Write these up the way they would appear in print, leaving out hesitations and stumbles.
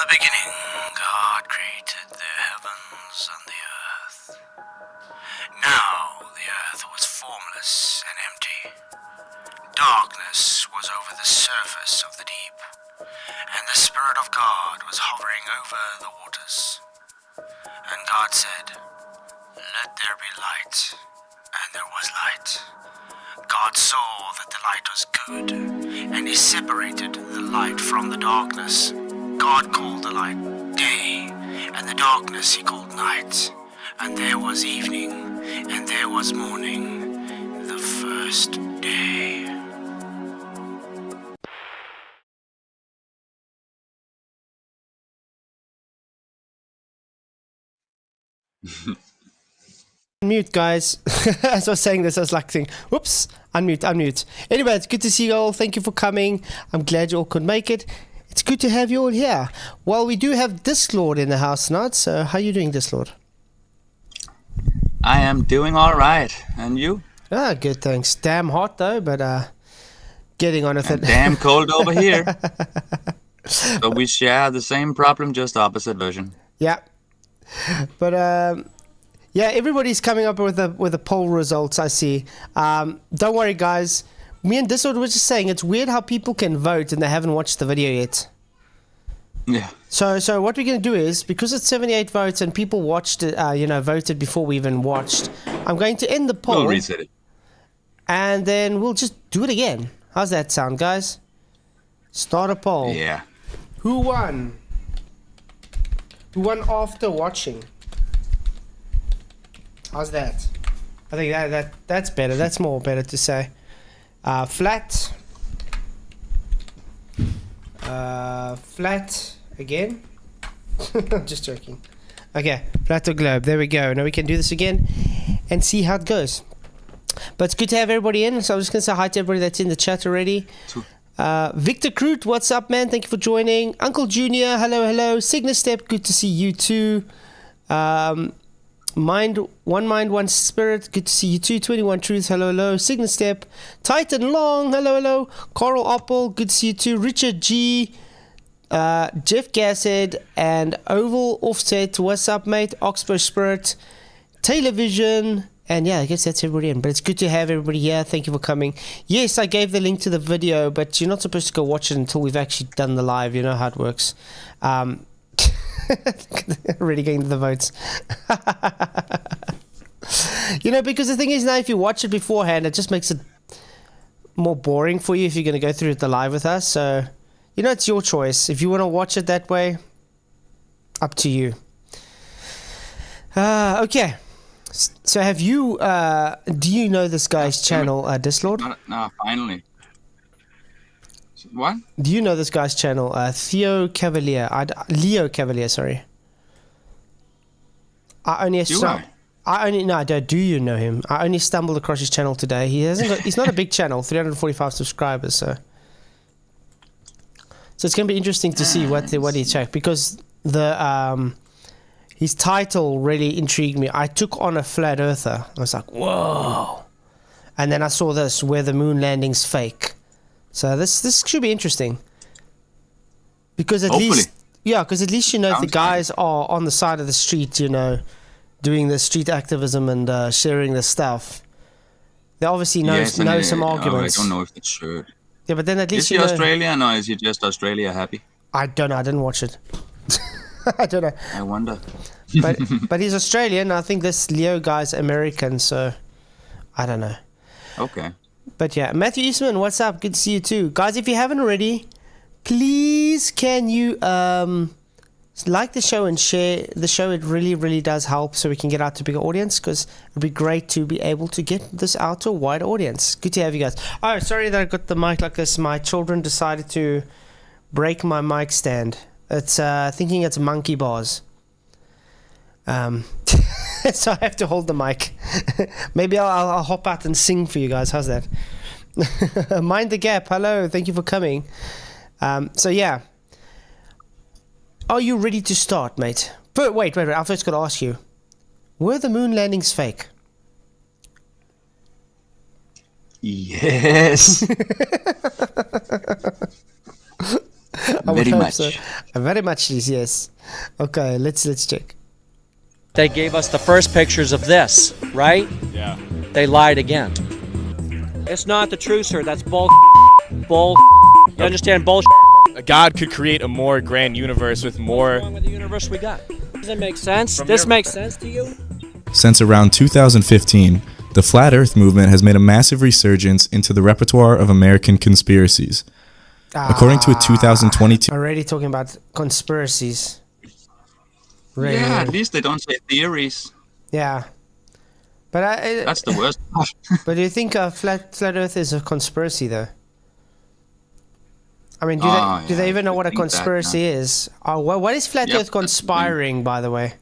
beginning, God created the heavens and the earth. Now the earth was formless and empty. Darkness was over the surface of the deep, and the Spirit of God was hovering over the waters. And God said, "Let there be light," and there was light. God saw that the light was good, and he separated the light from the darkness. God called the light day, and the darkness he called night. And there was evening, and there was morning, the first day. Unmute, guys. As I was saying this, I was like saying, whoops, unmute. Anyway, it's good to see you all. Thank you for coming. I'm glad you all could make it. It's good to have you all here. Well, we do have Disclord in the house tonight, so how are you doing, Disclord? I am doing all right. And you? Ah, good, thanks. Damn hot, though, but getting on with it. Damn cold over here. So we share the same problem, just opposite version. Yeah. But, yeah, everybody's coming up with the poll results, I see. Don't worry, guys. Me and Discord were just saying it's weird how people can vote and they haven't watched the video yet. Yeah. So what we're going to do is, because it's 78 votes and people watched it, voted before we even watched, I'm going to end the poll. We'll reset it. And then we'll just do it again. How's that sound, guys? Start a poll. Yeah. Who won? Who won after watching? How's that? I think that's better. That's more better to say. Flat again. I'm just joking. Okay, flat or globe. There we go. Now we can do this again and see how it goes. But it's good to have everybody in. So I'm just gonna say hi to everybody that's in the chat already. Victor Kroot, what's up, man? Thank you for joining. Uncle Junior, hello. Signastep, good to see you too. One Spirit, good to see you too. 21 Truths, hello. Signastep, Titan Long, hello. Coral Opal, good to see you too. Richard G, Jeff Gassed, and Oval Offset, what's up, mate? Oxbow Spirit, Taylor Vision, and yeah, I guess that's everybody in. But it's good to have everybody here. Thank you for coming. Yes, I gave the link to the video, but you're not supposed to go watch it until we've actually done the live. You know how it works. Already getting to the votes. Because the thing is now, if you watch it beforehand, it just makes it more boring for you if you're going to go through it live with us. So, it's your choice. If you want to watch it that way, up to you. Okay. So have you, do you know this guy's channel, Disclord? No, finally. What? Do you know this guy's channel? Leo Cavalier, sorry. I don't. Do you know him? I only stumbled across his channel today. He's not a big channel, 345 subscribers, so it's gonna be interesting to see what he checked, because his title really intrigued me. I took on a flat earther. I was like, whoa. And then I saw this, where the moon landing's fake. So this should be interesting, because at least the guys are on the side of the street, doing the street activism and sharing the stuff. They obviously know some arguments. I don't know if it's true. Yeah, but then at least is he Australian, or is he just Australia happy? I don't know. I didn't watch it. I don't know. I wonder. but he's Australian. I think this Leo guy's American, so I don't know. Okay. But yeah, Matthew Eastman, what's up? Good to see you too. Guys, if you haven't already, please can you like the show and share the show. It really, really does help, so we can get out to a bigger audience, because it would be great to be able to get this out to a wider audience. Good to have you guys. Oh, sorry that I got the mic like this. My children decided to break my mic stand. It's thinking it's monkey bars. So I have to hold the mic. Maybe I'll hop out and sing for you guys. How's that? Mind the Gap, hello, thank you for coming. So yeah, are you ready to start, mate? But wait, I've just got to ask you, were the moon landings fake? Yes. I would Very hope much. so. Very much is, yes. Okay, let's check. They gave us the first pictures of this, right? Yeah. They lied again. It's not the truth, sir. That's bull. Bull. You understand bull? God could create a more grand universe with What's more. wrong with the universe we got? Does it make sense? From This your- makes sense to you? Since around 2015, the Flat Earth movement has made a massive resurgence into the repertoire of American conspiracies. According to a 2022 Already talking about conspiracies. Really Yeah, weird. at least they don't say theories. Yeah. But That's the worst part. but do you think flat Earth is a conspiracy though? I mean, do Yeah, they even know I what a think that, conspiracy is? Oh, what is Flat Yep, Earth that's the thing. conspiring, by the way?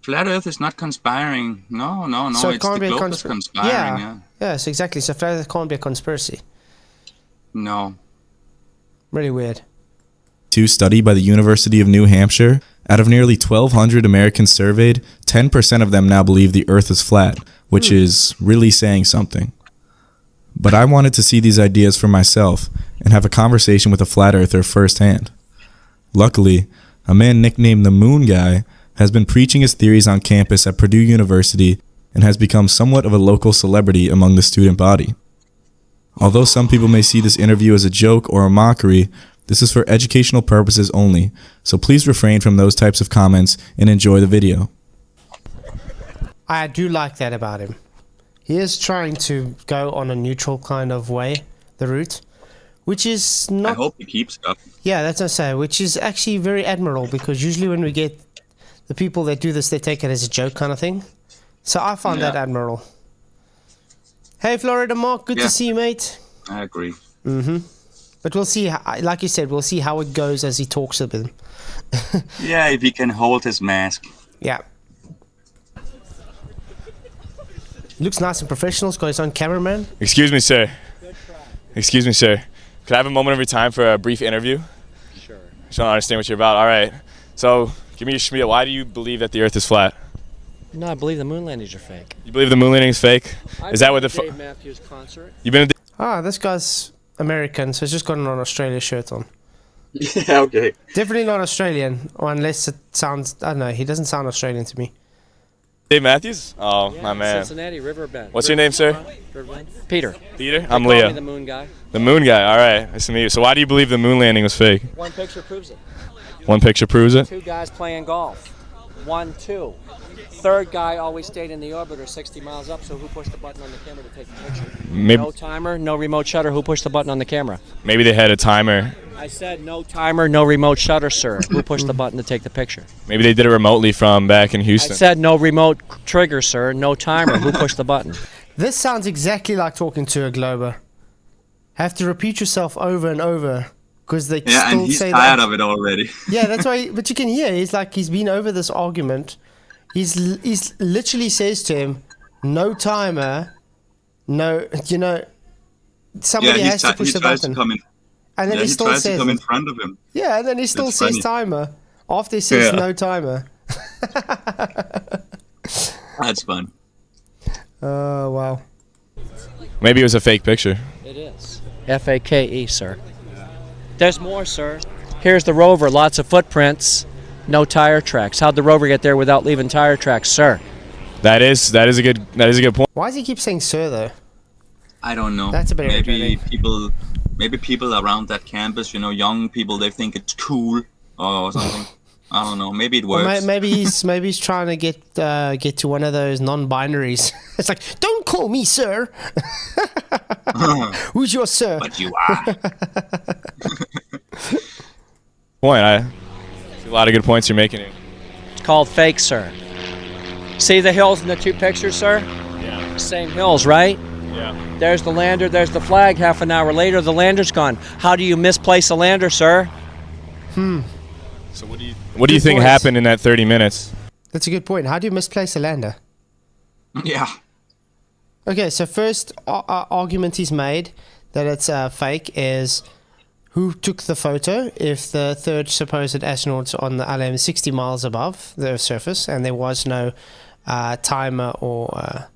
Flat Earth is not conspiring. No, So it it's can't the be a globe that's conspiring. Yeah. Yes, exactly. So Flat Earth can't be a conspiracy. No. Really weird. study by the University of New Hampshire, out of nearly 1,200 Americans surveyed, 10% of them now believe the Earth is flat, which is really saying something. But I wanted to see these ideas for myself and have a conversation with a flat earther firsthand. Luckily, a man nicknamed the Moon Guy has been preaching his theories on campus at Purdue University and has become somewhat of a local celebrity among the student body. Although some people may see this interview as a joke or a mockery, this is for educational purposes only, so please refrain from those types of comments and enjoy the video. I do like that about him. He is trying to go on a neutral kind of way, the route, which is I not. hope he keeps up. Yeah, that's what I say. Which is actually very admirable because usually when we get the people that do this, they take it as a joke kind of thing. So I find that Yeah. admirable. Hey, Florida Mark, good Yeah. to see you, mate. I agree. But we'll see. Like you said, we'll see how it goes as he talks a bit. Yeah, if he can hold his mask. Yeah. Looks nice and professional. He's got his own cameraman. Excuse me, sir. Excuse me, sir. Could I have a moment of your time for a brief interview? Sure. Just don't understand what you're about. All right. So, give me your spiel. Why do you believe that the Earth is flat? No, I believe the moon landings are fake. You believe the moon landing is fake? Is that what the? Dave Matthews concert? You've been. Ah, this guy's American, so he's just got an Australia shirt on. Yeah, okay. Definitely not Australian, or unless it sounds. I don't know. He doesn't sound Australian to me. Dave Matthews? Oh, Yeah, my man. Cincinnati, Riverbend. What's your name, sir? Riverbend. Peter. Peter? I'm Call me Leo. the moon guy. The moon guy. All right. Nice to meet you. So, why do you believe the moon landing was fake? One picture proves it. One picture proves it. Two guys playing golf. 1-2. Third guy always stayed in the orbiter 60 miles up, so who pushed the button on the camera to take the picture? Maybe, No timer, no remote shutter. Who pushed the button on the camera? maybe they had a timer. I said no timer, no remote shutter, sir. Who pushed the button to take the picture? Maybe they did it remotely from back in I Houston. said no remote trigger, sir. No timer. Who pushed the button? This sounds exactly like talking to a glober. Have to repeat yourself over and over because they Yeah, still and he's say tired that. of it already. Yeah, that's why. But you can hear he's like he's been over this argument. He's literally says to him, "No timer, no." You know, somebody has to push he the tries button, to come in. and then Yeah, he he still tries to says, come in it. front of him. "Yeah," and then he still That's says funny. timer after he says Yeah. no timer. That's fun. Oh wow! Maybe it was a fake picture. It is. F-A-K-E, sir. There's more, sir. Here's the rover. Lots of footprints. No tire tracks. How'd the rover get there without leaving tire tracks, sir? That is a good point. Why does he keep saying "sir" though? I don't know. That's a bit maybe irritating. maybe people around that campus, young people, they think it's cool or something. I don't know. Maybe it Or works. maybe he's trying to get to one of those non-binaries. It's like, don't call me sir. Who's your sir? But you are. Point. I see a lot of good points you're making here. It's called fake, sir. See the hills in the two pictures, sir? Yeah. Same hills, right? Yeah. There's the lander, there's the flag. Half an hour later, the lander's gone. How do you misplace a lander, sir? So what do you Good think points. happened in that 30 minutes? That's a good point. How do you misplace a lander? Yeah. Okay, so first argument he's made that it's fake is who took the photo if the third supposed astronaut on the LM 60 miles above the Earth's surface and there was no timer or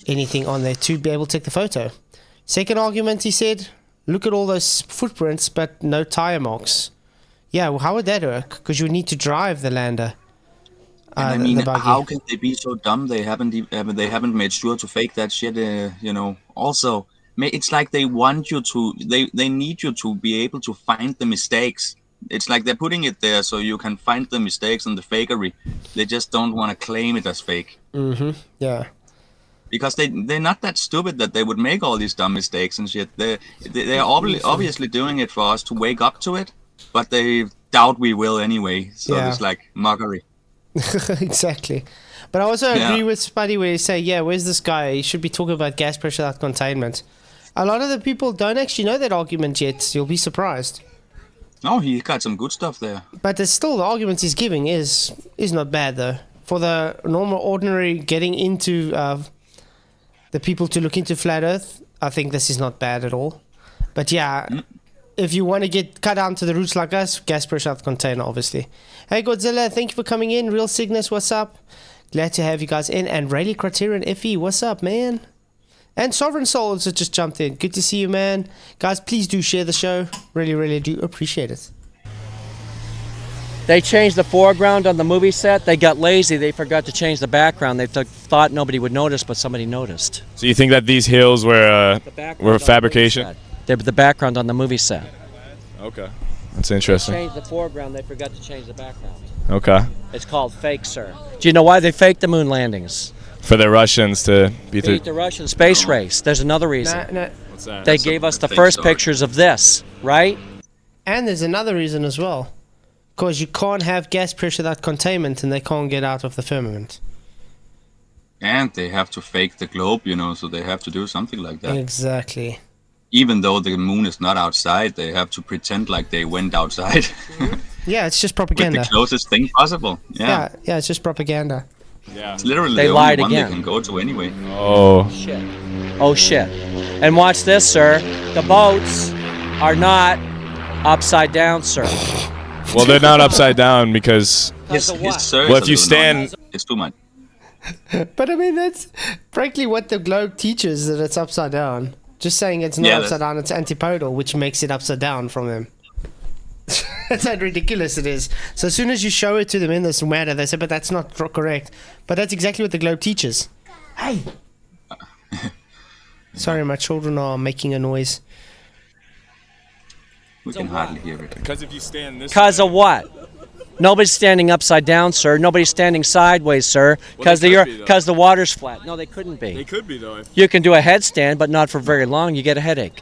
anything on there to be able to take the photo. Second argument, he said, Look at all those footprints, but no tire marks. Yeah, well, how would that work? Because you would need to drive the lander. And I the mean, buggy. how can they be so dumb? They haven't made sure to fake that shit. Also, it's like they want you to. They need you to be able to find the mistakes. It's like they're putting it there so you can find the mistakes and the fakery. They just don't want to claim it as fake. Yeah. Because they're not that stupid that they would make all these dumb mistakes and shit. They're obviously doing it for us to wake up to it, but they doubt we will anyway. So Yeah. it's like mockery. Exactly. But I also agree with Spuddy where you say, yeah, where's this guy? He should be talking about gas pressure without containment. A lot of the people don't actually know that argument yet. You'll be surprised. Oh, he got some good stuff there. But there's still the arguments he's giving is not bad though. For the normal, ordinary getting into the people to look into flat Earth, I think this is not bad at all. But yeah, if you want to get cut down to the roots like us, gas pressure out the container, obviously. Hey Godzilla, thank you for coming in. Real Cygnus, what's up? Glad to have you guys in. And Rayleigh Criterion FE, what's up, man? And Sovereign Souls has just jumped in. Good to see you, man. Guys, please do share the show. Really, really do appreciate it. They changed the foreground on the movie set. They got lazy. They forgot to change the background. They thought nobody would notice, but somebody noticed. So you think that these hills were fabrication? They're the background on the movie set. Okay. That's interesting. They changed the foreground. They forgot to change the background. Okay. It's called fake, sir. Do you know why they faked the moon landings? For the Russians to beat Beat the Russian space race. There's another reason. No. What's that? They gave us the fake first story. pictures of this, right? And there's another reason as well. Because you can't have gas pressure without containment and they can't get out of the firmament. And they have to fake the globe, so they have to do something like that. Exactly. Even though the moon is not outside, they have to pretend like they went outside. Yeah, it's just With propaganda. the closest thing possible. Yeah, it's just propaganda. Yeah. It's literally They the lied only one again. they can go to anyway. Oh. Shit. Oh, shit. And watch this, sir. The boats are not upside down, sir. Well, they're not upside down because. Because of what? sir Well, is if a you little stand- annoying. It's too much. But I mean, that's frankly what the globe teaches, that it's upside down. Just saying it's not Yeah, upside down, it's antipodal, which makes it upside down from them. That's how ridiculous it is. So as soon as you show it to them in this manner, they say, but that's not correct. But that's exactly what the globe teaches. Hey! Sorry, my children are making a noise. We can hardly hear it. Because if you stand this. Because of what? Nobody's standing upside down, sir. Nobody's standing sideways, sir. Because they could be, though. the water's flat. No, they couldn't They be. could be though. You can do a headstand, but not for very long. You get a headache,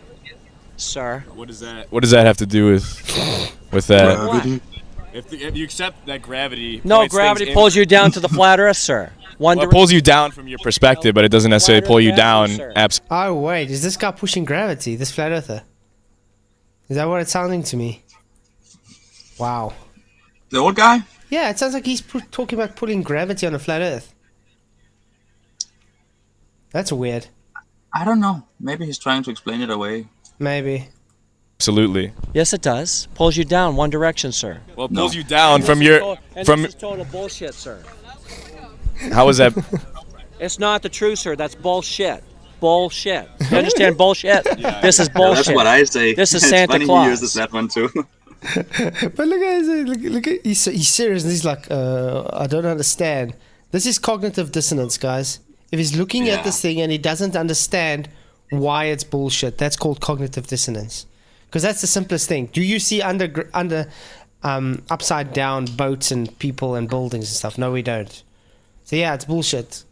sir. What does that? What does that have to do with that? What? If you accept that gravity. No, points gravity things pulls you down to the flat Earth, sir. Well, it pulls you down from your perspective, but it doesn't necessarily Flat pull Earth you down. gravity, sir. Oh, wait, is this guy pushing gravity, this flat earther? Is that what it's sounding to me? Wow. The old guy? Yeah, it sounds like he's talking about pulling gravity on a flat earth. That's weird. I don't know. Maybe he's trying to explain it away. Maybe. Absolutely. Yes, it does. Pulls you down one direction, sir. Well, it No. pulls you down from your from. This is total bullshit, sir. How is that? It's not the truth, sir. That's bullshit. Bullshit. You understand bullshit? This is Yeah, bullshit. that's what I say. This is It's Santa funny Claus. He uses that one too. But look at he's serious and he's like, I don't understand. This is cognitive dissonance, guys. If he's looking at Yeah. this thing and he doesn't understand why it's bullshit, that's called cognitive dissonance. Because that's the simplest thing. Do you see upside down boats and people and buildings and stuff? No, we don't. So yeah, it's bullshit.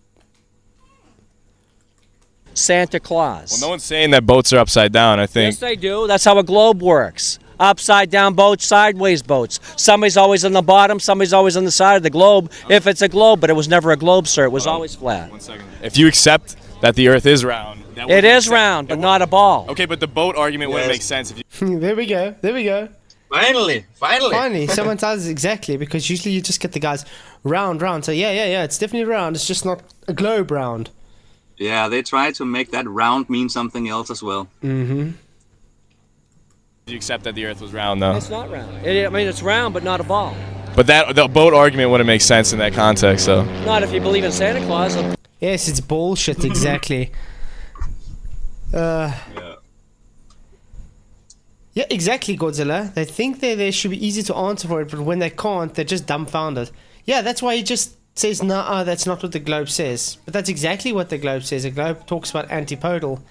Santa Claus. Well, no one's saying that boats are upside down. I think. Yes, they do. That's how a globe works. Upside down boats, sideways boats. Somebody's always on the bottom, somebody's always on the side of the globe. If it's a globe, but it was never a globe, sir. It was always flat. 1 second. If you accept that the Earth is round, that It wouldn't is make round, sense. but not a ball. Okay, but the boat argument wouldn't Yes. make sense if you. There we go. There we go. Finally. Finally, someone tells us exactly, because usually you just get the guys round. So yeah, it's definitely round. It's just not a globe round. Yeah, they try to make that round mean something else as well. Mm-hmm. You accept that the Earth was round, though. It's not round. It's round, but not a ball. But that the boat argument wouldn't make sense in that context, though. Not if you believe in Santa Claus. Yes, it's bullshit, exactly. Yeah, exactly, Godzilla. They think they should be easy to answer for it, but when they can't, they're just dumbfounded. Yeah, that's why he just says, nah, that's not what the globe says. But that's exactly what the globe says. The globe talks about antipodal.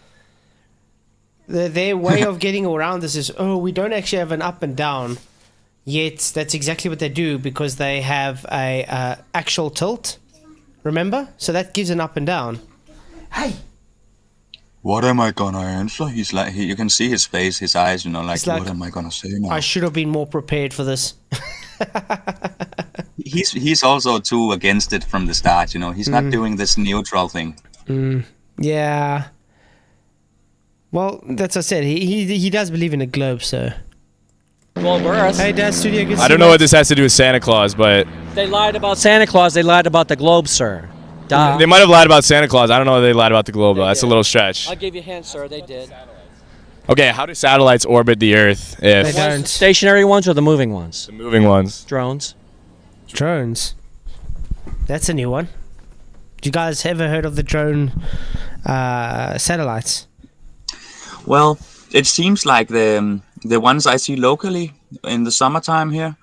Their way of getting around this is, oh, we don't actually have an up and down. Yet, that's exactly what they do because they have a actual tilt. Remember? So that gives an up and down. Hey! What am I gonna answer? He's like, you can see his face, his eyes, you know, like, like, what am I gonna say now? I should have been more prepared for this. He's also too against it from the start, you know. He's not doing this neutral thing. Yeah. Well, that's what I said. He does believe in a globe, so. Globe Earth. Hey, Dad Studio. Good to I see don't you, know what mate. this has to do with Santa Claus, but They lied about Santa Claus. They lied about the globe, sir. Duh. they might have lied about Santa Claus. I don't know if they lied about the globe, though. That's a did. little stretch. I'll give you a hint, sir. They did. Okay, how do satellites orbit the Earth They if don't. Stationary ones or the moving ones? the moving ones? Drones. Drones. That's a new one. You guys ever heard of the drone satellites? Well, it seems like the ones I see locally in the summertime here,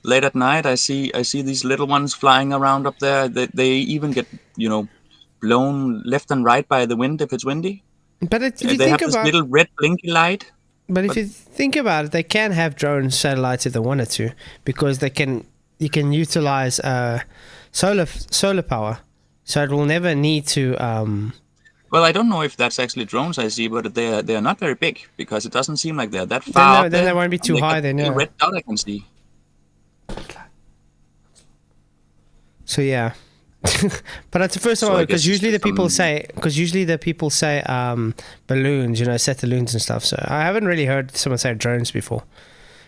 late at night, I see these little ones flying around up there. They even get, you know, blown left and right by the wind if it's windy. But if you They have think this about, little red blinky light. but if you think about it, they can have drone satellites if they wanted to, because you can utilize solar power, so it will never need to. Well, I don't know if that's actually drones I see, but they are not very big because it doesn't seem like they're that far. Then they won't be too high. Then The yeah. red dot I can see. So yeah. But that's the first So time I because guess usually the it's people some- say balloons, you know, Satelloons and stuff. So I haven't really heard someone say drones before.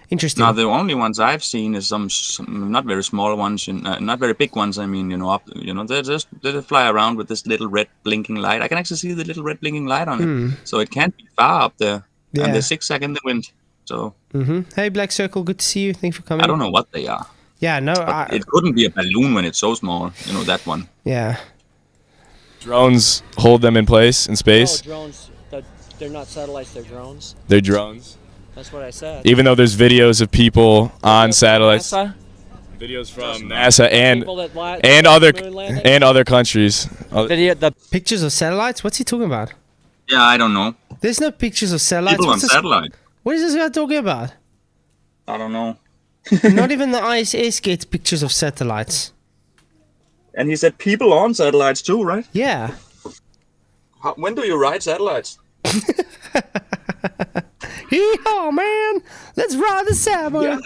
Interesting. Now the only ones I've seen is some not very small ones, not very big ones. I mean, you know, they fly around with this little red blinking light. I can actually see the little red blinking light on it, so it can't be far up there. Yeah. And they zigzag in the wind. So Hey, Black Circle, good to see you. Thanks for coming. I don't know what they are. Yeah, no, But it couldn't be a balloon when it's so small. You know that one. yeah. Drones hold them in place in space. Oh, drones. They're not satellites. They're drones. They're drones. That's what I said. Even though there's videos of people on satellites. NASA? Videos from NASA People that lied- and other moon landing? and other countries. The Pictures of satellites? What's he talking about? Yeah, I don't know. There's no pictures of satellites. People on What's this- satellite. What is this guy talking about? I don't know. Not even the ISS gets pictures of satellites. And he said people on satellites too, right? Yeah. When do you ride satellites? Yeehaw, man! Let's ride the Sabo.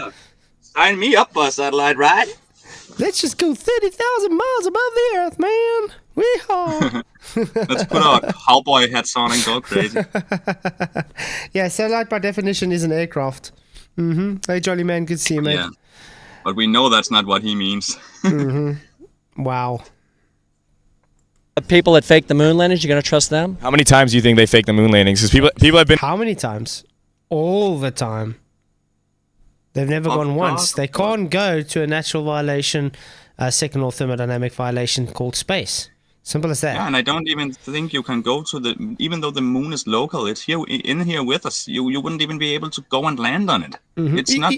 Sign me up for a satellite ride. Let's just go 30,000 miles above the Earth, man. Yeehaw! Let's put our cowboy hats on and go crazy. Yeah, satellite by definition is an aircraft. Hey, Jolly Man, good to see you, mate. Yeah. But we know that's not what he means. Wow. people that fake the moon landings, you gonna trust them? How many times do you think they fake the moon landings? Because people have been. How many times? All the time. They've never Of gone once. course, They of course. can't go to a natural violation, a second law thermodynamic violation called space. Simple as that. Yeah, and I don't even think you can go to the, even though the moon is local, it's here in here with us. You wouldn't even be able to go and land on it. It's not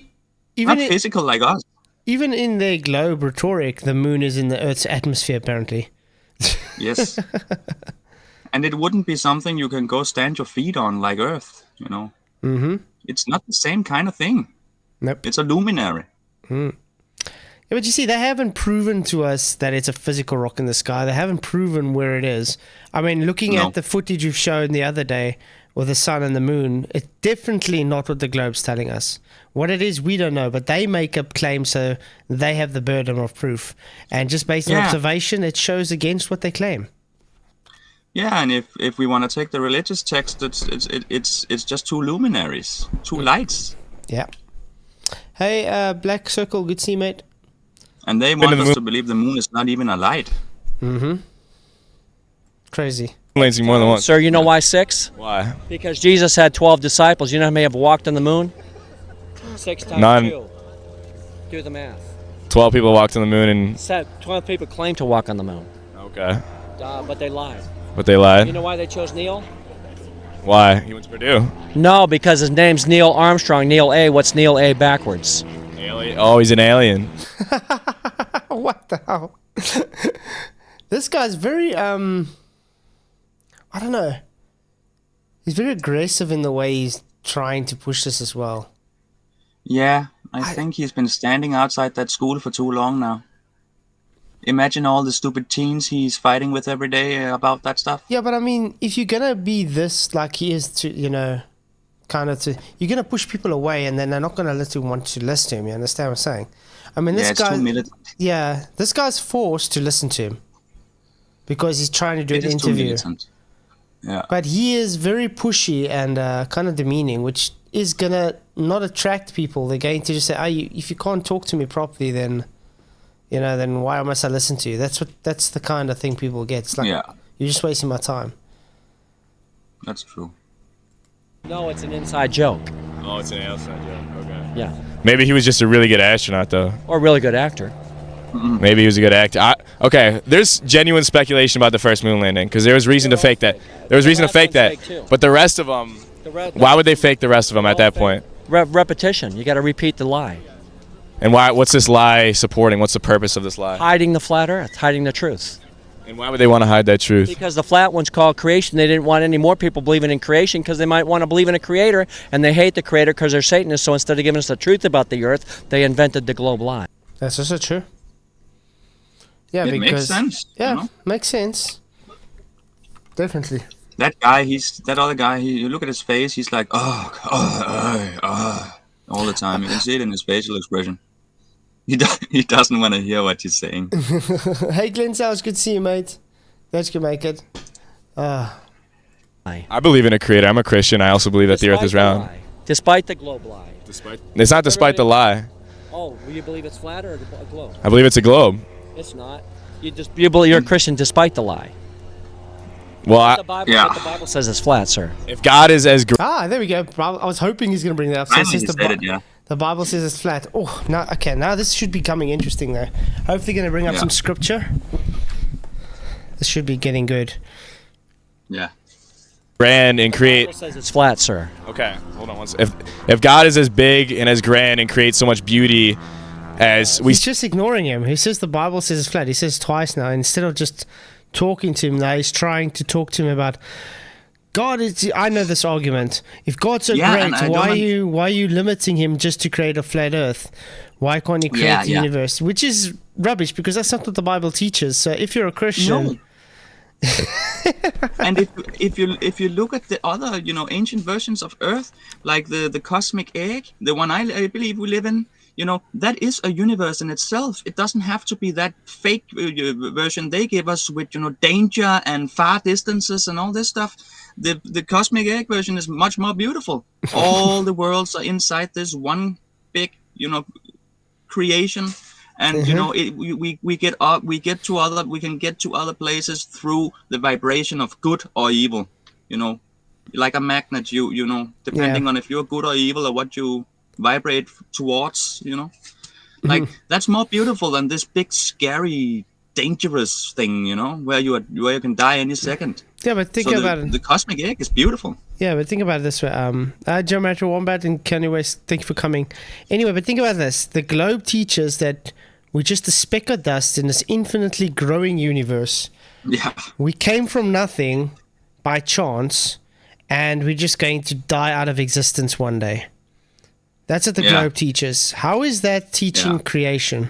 even not physical like us. even in their globe rhetoric, the moon is in the Earth's atmosphere, apparently. Yes. And it wouldn't be something you can go stand your feet on like Earth, you know. Mm-hmm. It's not the same kind of thing. Nope. It's a luminary. Yeah, but you see, they haven't proven to us that it's a physical rock in the sky. They haven't proven where it is. I mean, looking No. at the footage you've shown the other day with the sun and the moon, it's definitely not what the globe's telling us. What it is, we don't know, but they make up claims, so they have the burden of proof. And just based on Yeah. observation, it shows against what they claim. Yeah, and if we want to take the religious text, it's just two luminaries, two lights, Yeah. Hey, Black Circle, good to see you, mate. and they to want the us moon. to believe the moon is not even a light. Mm-hmm. Crazy. Lansing more than once. Sir, you know why 6? Why? Because Jesus had 12 disciples. You know how many have walked on the moon? 6 times None. 2. Do the math. 12 people walked on the moon and 12 people claim to walk on the moon. okay, But they lied. but they lied. You know why they chose Neil? Why? He went to Purdue. No, because his name's Neil Armstrong. Neil A. What's Neil A. backwards? Alien. Oh, he's an alien. What the hell? This guy's very I don't know. He's very aggressive in the way he's trying to push this as well. Yeah, I think he's been standing outside that school for too long now. Imagine all the stupid teens he's fighting with every day about that stuff. Yeah, but I mean, if you're gonna be this like he is to, you're gonna push people away, and then they're not gonna want to listen to him. You understand what I'm saying? I mean, this guy. Yeah, this guy's forced to listen to him because he's trying to do an interview. Yeah. But he is very pushy and kind of demeaning, which is gonna not attract people. They're going to just say, if you can't talk to me properly, then why must I listen to you? That's the kind of thing people get. It's like, you're just wasting my time. That's true. No, it's an inside joke. Oh, it's an outside joke. Okay. Yeah. Maybe he was just a really good astronaut, though. Or a really good actor. Maybe he was a good actor. Okay, there's genuine speculation about the first moon landing because there was reason to fake that. There was reason to fake that. But the rest of them, why would they fake the rest of them at that point? Repetition. You got to repeat the lie. And why? What's this lie supporting? What's the purpose of this lie? Hiding the flat Earth, hiding the truth. And why would they want to hide that truth? Because the flat one's called creation. They didn't want any more people believing in creation because they might want to believe in a creator, and they hate the creator because they're Satanists. So instead of giving us the truth about the Earth, they invented the globe lie. That's also true. Yeah, it makes sense. Yeah, makes sense. Definitely. That guy, that other guy. You look at his face. He's like, all the time. You can see it in his facial expression. He doesn't want to hear what you're saying. Hey, Glenn, sounds good to see you, mate. Glad you can make it. I believe in a creator. I'm a Christian. I also believe that the Earth is round. Despite the globe lie. It's not despite the lie. Oh, you believe it's flat or a globe? I believe it's a globe. It's not. You're a Christian despite the lie. Well, the Bible says it's flat, sir. If God is as great. There we go. I was hoping he's going to bring that up. Finally he said it, yeah. The Bible says it's flat. Oh, now this should be becoming interesting, though. Hopefully going to bring up some scripture. This should be getting good. Yeah. Grand and create. The Bible says it's flat, sir. Okay, hold on one second. If God is as big and as grand and creates so much beauty as we. He's just ignoring him. He says the Bible says it's flat. He says twice now. Instead of just talking to him, now he's trying to talk to him about God is. I know this argument. If God's so great, why are you limiting him just to create a flat Earth? Why can't he create the universe? Which is rubbish because that's not what the Bible teaches. So if you're a Christian. No. And if you look at the other ancient versions of Earth, like the cosmic egg, the one I believe we live in, that is a universe in itself. It doesn't have to be that fake version they give us with danger and far distances and all this stuff. The cosmic egg version is much more beautiful. All the worlds are inside this one big creation. And we can get to other places through the vibration of good or evil, like a magnet. Depending on if you're good or evil or what you vibrate towards, like that's more beautiful than this big, scary, dangerous thing, where you can die any second. Yeah, but think about it. The cosmic egg is beautiful. Yeah, but think about it this way. Joe Metro Wombat and Kanye West, thank you for coming. Anyway, but think about this. The globe teaches that we're just a speck of dust in this infinitely growing universe. Yeah. We came from nothing by chance, and we're just going to die out of existence one day. That's what the globe teaches. How is that teaching creation?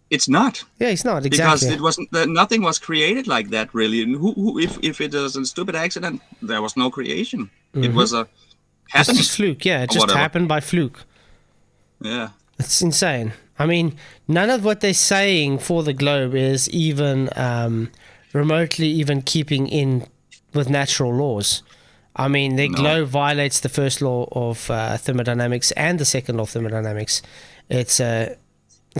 It's not. Yeah, it's not, exactly. Because it wasn't. Nothing was created like that, really. And if it was a stupid accident, there was no creation. It was a happening. It's just fluke, yeah. It just happened by fluke. Yeah. It's insane. I mean, none of what they're saying for the globe is even remotely even keeping in with natural laws. I mean, the globe violates the first law of thermodynamics and the second law of thermodynamics. It's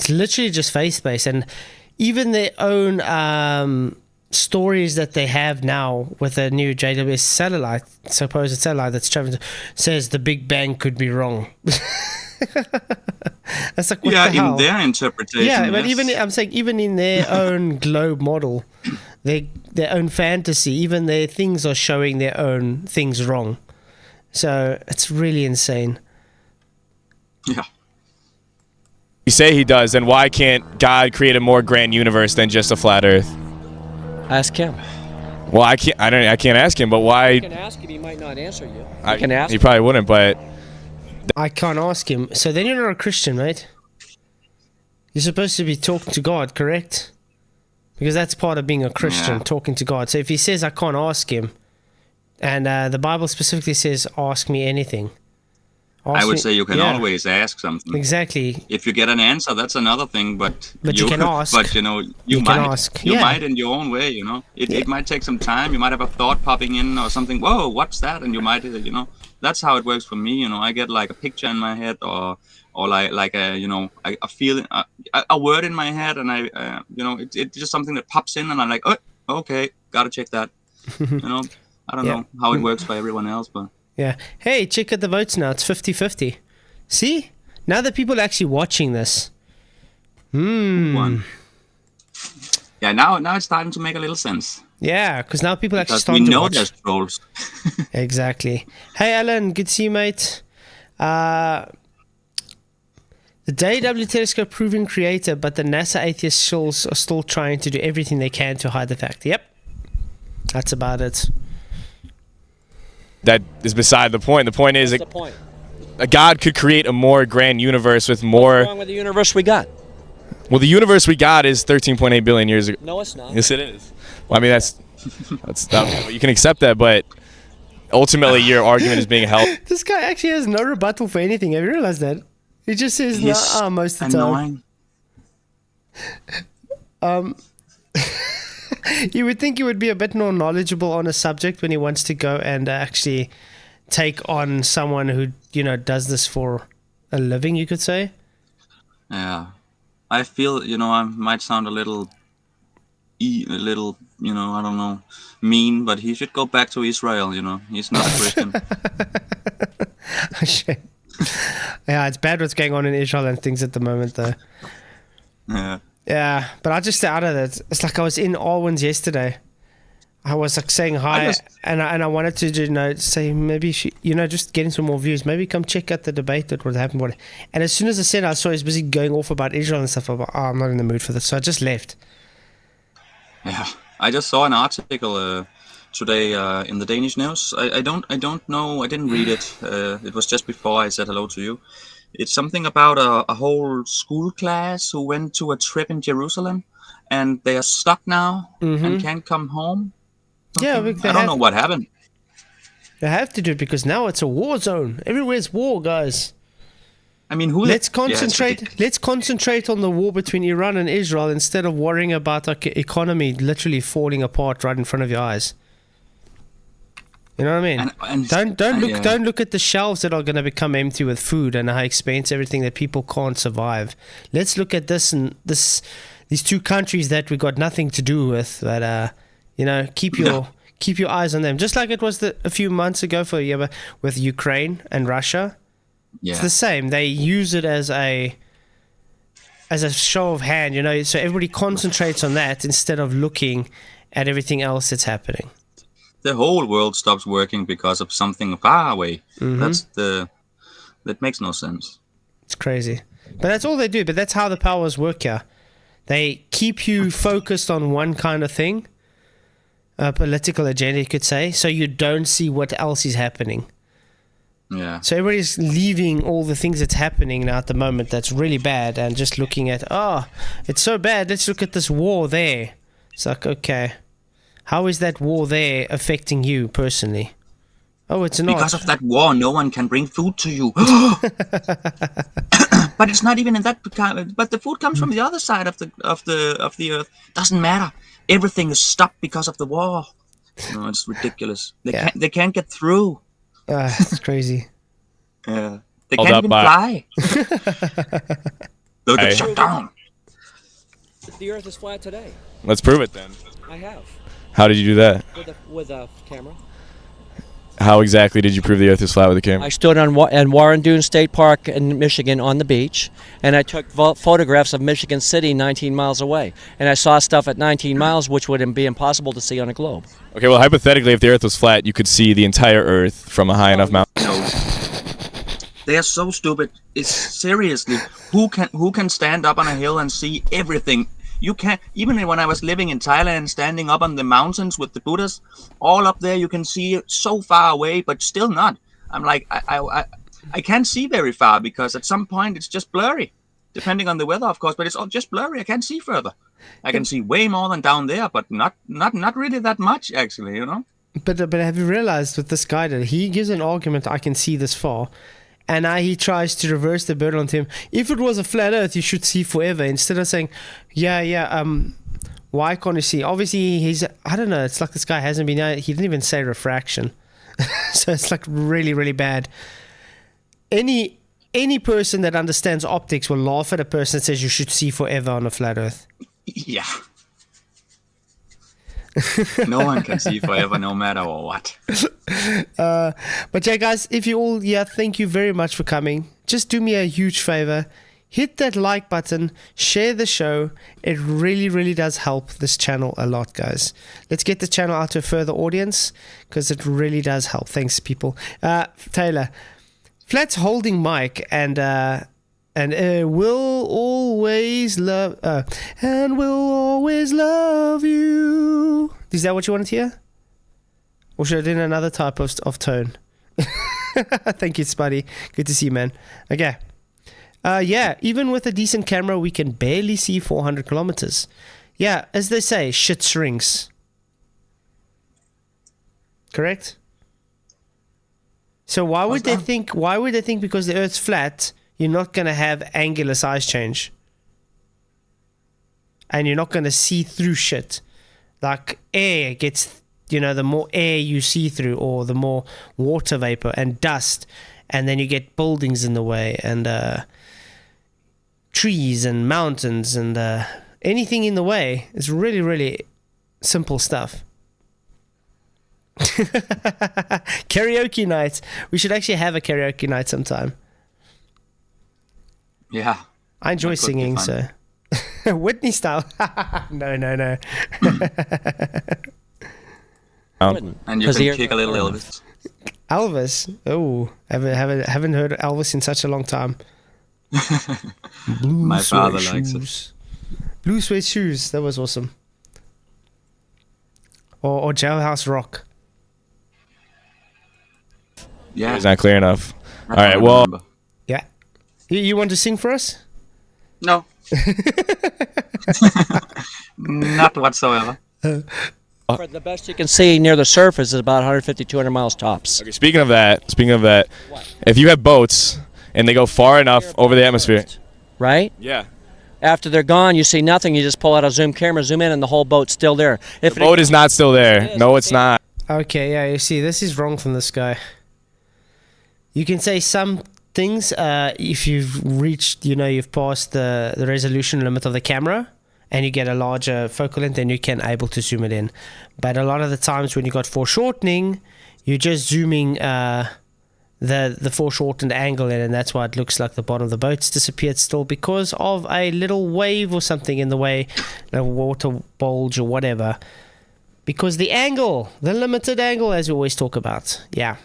literally just faith-based, and even their own stories that they have now with a new JWS satellite, supposed satellite that's traveling, says the Big Bang could be wrong. That's like, what the hell? In their interpretation. Yeah, but even I'm saying even in their own globe model, they their own fantasy. Even their things are showing their own things wrong. So it's really insane. Yeah. You say he does, then why can't God create a more grand universe than just a flat Earth? Ask him. Well, I can't ask him, but why? You can ask him. He might not answer you. You can ask. He probably wouldn't, but I can't ask him. So then you're not a Christian, mate. You're supposed to be talking to God, correct? Because that's part of being a Christian, talking to God. So if he says I can't ask him, and the Bible specifically says ask me anything. I would say you can always ask something. Exactly. If you get an answer, that's another thing. But you can ask. But you You might can ask. You Yeah. might in your own way. It might take some time. You might have a thought popping in or something. Whoa, what's that? And you might that's how it works for me. I get like a picture in my head or like a feeling, a word in my head, and it's just something that pops in, and I'm like, oh, okay, gotta check that. I don't know how it works for everyone else, but. Yeah. Hey, check out the votes now. It's 50-50. See? Now that people are actually watching this. One. Yeah, now it's starting to make a little sense. Yeah, because now people actually Because starting we to know watch. there's trolls. Exactly. Hey, Alan. Good to see you, mate. The JW telescope proven creator, but the NASA atheist shills are still trying to do everything they can to hide the fact. Yep. That's about it. that is beside the point. The point is What's the point? a God could create a more grand universe with more. What's wrong with the universe we got? Well, the universe we got is 13.8 billion years ago. No, it's not. Yes, it is. Well, I mean, that's you can accept that, but ultimately your argument is being held. This guy actually has no rebuttal for anything. Have you realized that? He just says no most of the time. Annoying. You would think he would be a bit more knowledgeable on a subject when he wants to go and actually take on someone who, does this for a living, you could say. Yeah. I feel, I might sound a little, I don't know, mean, but he should go back to Israel, He's not a Christian. Shit. Yeah, it's bad what's going on in Israel and things at the moment, though. Yeah. Yeah, but I just stay out of it. It's like I was in Alwyn's yesterday. I was like saying hi, and I wanted to say maybe just getting some more views. Maybe come check out the debate that would happen. And as soon as I said, I saw he's busy going off about Israel and stuff. I'm like, I'm not in the mood for this, so I just left. Yeah. I just saw an article today in the Danish news. I don't know. I didn't read it. It was just before I said hello to you. It's something about a whole school class who went to a trip in Jerusalem, and they are stuck now and can't come home. Yeah, I don't know what happened. They have to do it because now it's a war zone. Everywhere's war, guys. I mean, Let's concentrate. Let's concentrate on the war between Iran and Israel instead of worrying about our economy literally falling apart right in front of your eyes. You know what I mean? And Don't look at the shelves that are going to become empty with food and how expensive everything that people can't survive. Let's look at these two countries that we got nothing to do with. But keep your eyes on them. Just like it was a few months ago with Ukraine and Russia. Yeah. It's the same. They use it as a show of hand. So everybody concentrates on that instead of looking at everything else that's happening. The whole world stops working because of something far away. That makes no sense. It's crazy. But that's all they do. But that's how the powers work here. They keep you focused on one kind of thing, a political agenda, you could say, so you don't see what else is happening. Yeah. So everybody's leaving all the things that's happening now at the moment that's really bad and just looking at, it's so bad, let's look at this war there. It's like, okay, how is that war there affecting you personally? Oh, it's not. Because of that war, no one can bring food to you. But it's not even in that. But the food comes from the other side of the earth. Doesn't matter. Everything is stopped because of the war. It's ridiculous. They can't get through. It's crazy. Yeah. They can't even fly. They'll get shut down. The Earth is flat today. Let's prove it then. I have. How did you do that? With a camera. How exactly did you prove the Earth is flat with a camera? I stood on Warren Dunes State Park in Michigan on the beach, and I took photographs of Michigan City 19 miles away. And I saw stuff at 19 miles which would be impossible to see on a globe. Okay, well, hypothetically, if the Earth was flat, you could see the entire Earth from a high enough mountain. They are so stupid. It's seriously, who can stand up on a hill and see everything? You can't. Even when I was living in Thailand, standing up on the mountains with the Buddhas, all up there you can see so far away, but still not. I'm like, I can't see very far because at some point it's just blurry, depending on the weather, of course. But it's all just blurry. I can't see further. I can see way more than down there, but not really that much, actually. You know. But have you realized with this guy that he gives an argument, I can see this far, and now he tries to reverse the burden onto him. If it was a flat Earth, you should see forever. Instead of saying, why can't you see? Obviously, I don't know. It's like this guy hasn't been. He didn't even say refraction, so it's like really, really bad. Any person that understands optics will laugh at a person that says you should see forever on a flat Earth. Yeah. No one can see forever, no matter what. But yeah, guys, if you all, thank you very much for coming. Just do me a huge favor. Hit that like button, share the show. It really, really does help this channel a lot, guys. Let's get the channel out to a further audience because it really does help. Thanks, people. Taylor, Flat's holding mic and we'll always love you. Is that what you wanted to hear? Or should I do another type of tone? Thank you, Spuddy. Good to see you, man. Okay. Even with a decent camera, we can barely see 400 kilometers. Yeah, as they say, shit shrinks. Correct? So why would they think because the Earth's flat, you're not going to have angular size change? And you're not going to see through shit. Like air gets, the more air you see through, or the more water vapor and dust, and then you get buildings in the way, and trees and mountains and anything in the way. It's really, really simple stuff. Karaoke night. We should actually have a karaoke night sometime. Yeah. I enjoy singing, so. Whitney style. No. And you can kick a little Elvis. Elvis? Oh, haven't heard Elvis in such a long time. My father likes it. Blue suede shoes. That was awesome. Or Jailhouse Rock. Yeah. It's not clear enough. All right, well. Yeah. You want to sing for us? No. Not whatsoever. For the best you can see near the surface is about 150, 200 miles tops. Okay, speaking of that, if you have boats and they go far enough over the atmosphere. Right? Yeah. After they're gone, you see nothing. You just pull out a zoom camera, zoom in, and the whole boat's still there. The boat is not still there. No, it's not. Okay, yeah, you see, this is wrong from this guy. You can say some things if you've reached, you've passed the resolution limit of the camera and you get a larger focal length, then you can able to zoom it in. But a lot of the times when you got foreshortening, you're just zooming the foreshortened angle in, and that's why it looks like the bottom of the boat's disappeared still, because of a little wave or something in the way, a water bulge or whatever. Because the angle, the limited angle, as we always talk about. Yeah.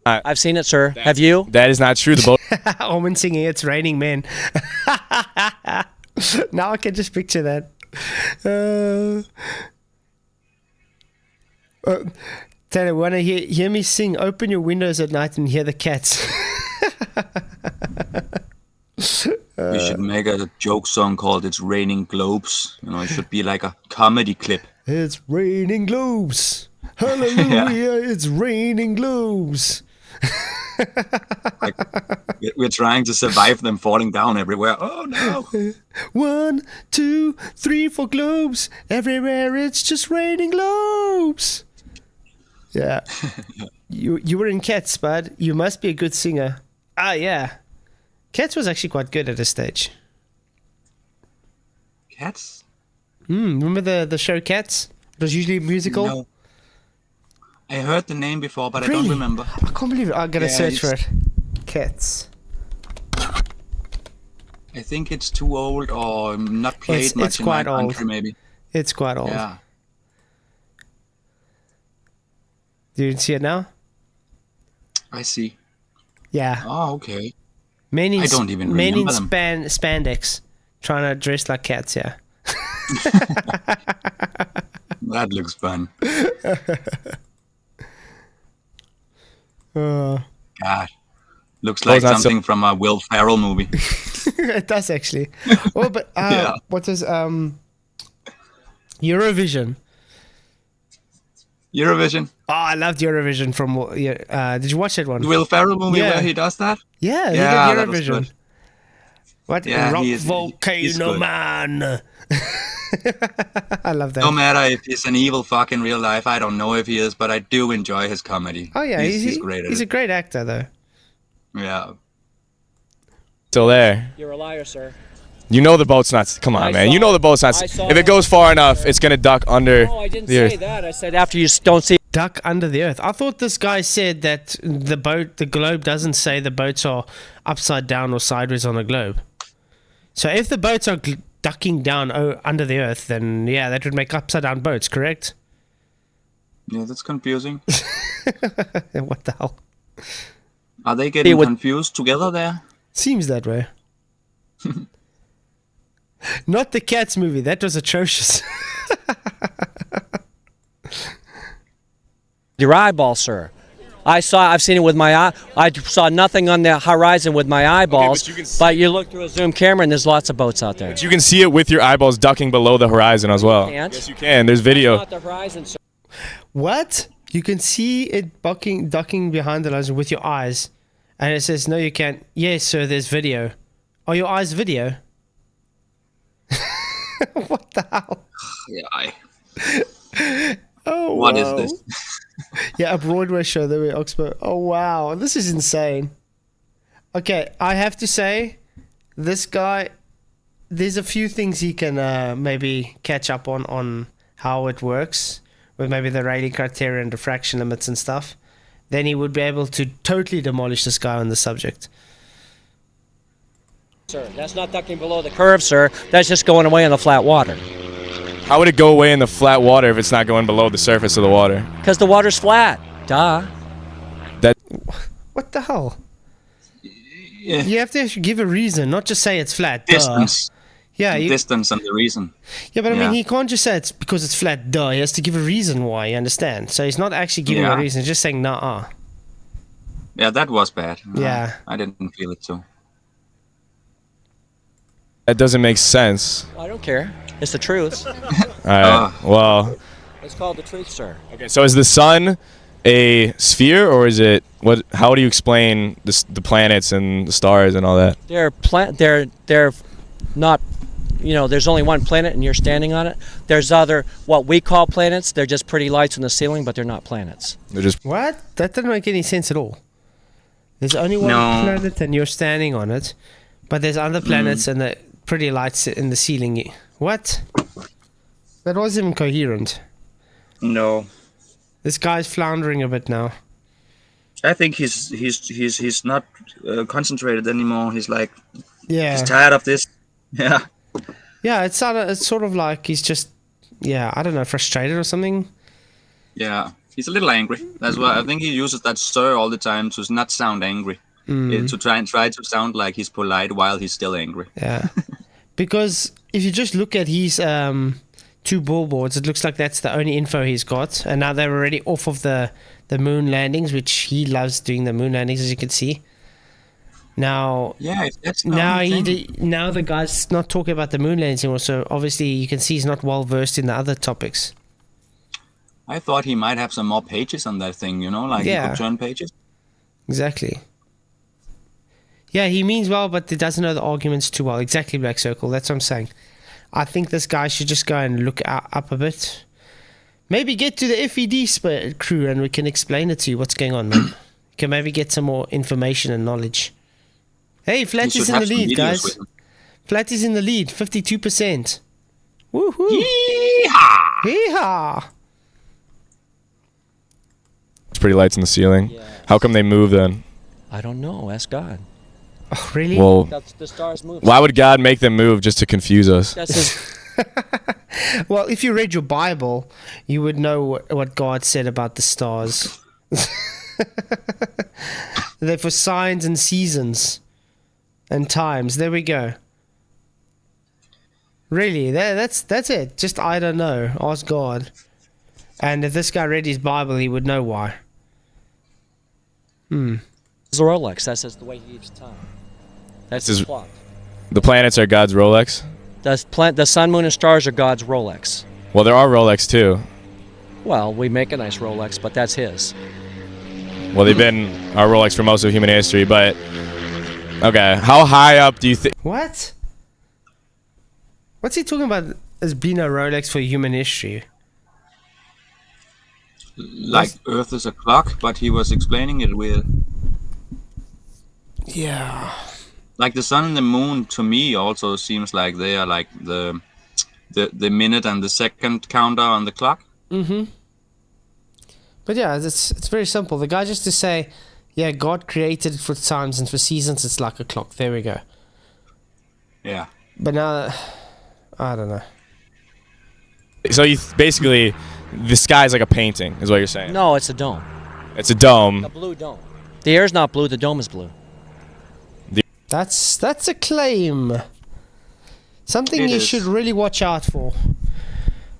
I've seen it, sir. Have you? That is not true. The boat. Omen singing "It's Raining Men." Now I can just picture that. Taylor, want to hear me sing? Open your windows at night and hear the cats. We should make a joke song called "It's Raining Globes." It should be like a comedy clip. It's raining globes. Hallelujah! Yeah. It's raining globes. Like, we're trying to survive them falling down everywhere. Oh no! 1, 2, 3, 4 globes everywhere. It's just raining globes. Yeah. You were in Cats, bud. You must be a good singer. Ah, yeah. Cats was actually quite good at this stage. Cats? Remember the show Cats? It was usually musical. No. I heard the name before, but I Really? don't remember. I can't believe it. I'm gonna Yeah, search for it's- it. Cats. I think it's too old or not played It's much in my quite old. country, maybe. It's quite old. Yeah. Do you see it now? I see. Yeah. Oh, okay. Men in, I don't even men in remember them. spandex trying to dress like cats, yeah. That looks fun. God. Looks like not so- something from a Will Ferrell movie. It does actually. Oh, but Yeah. what is Eurovision? Eurovision. Oh, I loved Eurovision from. Did you watch that one? The Will Ferrell movie Yeah. where he does that? Yeah, Yeah, he that did was Eurovision. good. What? Yeah, Rock he's Volcano good. Man. I love that. No matter if he's an evil fuck in real life, I don't know if he is, but I do enjoy his comedy. Oh yeah, he's great at he's a it. great actor though. Yeah. Still there. You're a liar, sir. You know the boat's not. Come on, I man. saw You know it. the boat's not. I saw If it. it goes far enough, it's gonna duck under No, I didn't the say earth. that. I said after you don't see. Duck under the earth. I thought this guy said that the globe doesn't say the boats are upside down or sideways on the globe. So if the boats are ducking down under the earth, then yeah, that would make upside down boats, correct? Yeah, that's confusing. What the hell? Are they getting would- confused together there? Seems that way. Not the Cats movie. That was atrocious. Your eyeball, sir. I've seen it with my eye. I saw nothing on the horizon with my eyeballs. but you can see- But you look through a zoom camera and there's lots of boats out there. But you can see it with your eyeballs ducking below the horizon as well. can't. Yes, you can. There's video. Not the horizon, sir. What? You can see it ducking behind the lens with your eyes. And it says, no, you can't. Yes, sir, there's video. Are your eyes video? What the hell? Yeah. Oh, What is wow. this? Yeah, a Broadway show there in Oxford. Oh, wow. This is insane. Okay, I have to say, this guy, there's a few things he can maybe catch up on how it works, with maybe the rating criteria and diffraction limits and stuff. Then he would be able to totally demolish this guy on the subject. Sir, that's not ducking below the curve, sir. That's just going away in the flat water. How would it go away in the flat water if it's not going below the surface of the water? Because the water's flat. Duh. What the hell? Yeah. You have to actually give a reason, not just say it's flat. Duh. Distance. Yeah, Distance and the reason. yeah, but I mean, Yeah. he can't just say it's because it's flat. Duh. He has to give a reason why. You understand? So he's not actually giving a Yeah. reason. He's just saying nah. Yeah, that was bad. Yeah. I didn't feel it too. That doesn't make sense. I don't care. It's the truth. All right. Well, It's called the truth, sir. okay. So is the sun a sphere, or is it what? How do you explain the planets and the stars and all that? They're not. You know, there's only one planet and you're standing on it. There's other what we call planets. They're just pretty lights in the ceiling, but they're not planets. They're just What? That doesn't make any sense at all. There's only one No. planet and you're standing on it, but there's other planets and the pretty lights in the ceiling. What? That wasn't even coherent. No. This guy's floundering a bit now. I think he's not concentrated anymore. He's like Yeah. tired of this. Yeah. Yeah, it's sort of like he's just, yeah, I don't know, frustrated or something. Yeah. He's a little angry. That's why I think he uses that sir all the time to not sound angry. To try to sound like he's polite while he's still angry. Yeah. Because if you just look at his two billboards, it looks like that's the only info he's got. And now they're already off of the moon landings, which he loves doing the moon landings, as you can see. Now, Yeah, if that's the now only thing. now the guy's not talking about the moon landings anymore. So obviously you can see he's not well versed in the other topics. I thought he might have some more pages on that thing, you know, like he Yeah. could turn pages. Exactly. Yeah, he means well, but he doesn't know the arguments too well. Exactly, Black Circle. That's what I'm saying. I think this guy should just go and look up a bit. Maybe get to the FED crew and we can explain it to you what's going on, man. You can maybe get some more information and knowledge. Hey, He Flat should is in have the some lead, videos guys. with him. Flat is in the lead, 52%. Woohoo! Yeehaw! Hee-haw! pretty lights in the ceiling. Yeah. How come they move then? I don't know. Ask God. Oh, really? Well, The stars move. why would God make them move just to confuse us? That's his. Well, if you read your Bible, you would know what God said about the stars. They're for signs and seasons and times. There we go. Really, that's it. Just I don't know. Ask God. And if this guy read his Bible, he would know why. It's a Rolex. That's the way he keeps time. That's This his is- clock. The planets are God's Rolex. The sun, moon, and stars are God's Rolex. Well, there are Rolex too. Well, we make a nice Rolex, but that's his. Well, they've been our Rolex for most of human history, but okay. How high up do you think? What? What's he talking about as being a Rolex for human history? Like Earth is a clock, but he was explaining it with Yeah. like the sun and the moon. To me, also seems like they are like the minute and the second counter on the clock. But yeah, it's very simple. The guy just to say, yeah, God created it for times and for seasons. It's like a clock. There we go. Yeah. But now, I don't know. So you basically, the sky's like a painting, is what you're saying. No, it's a dome. It's a dome. A blue dome. The air's not blue. The dome is blue. That's a claim. Something It you is. should really watch out for.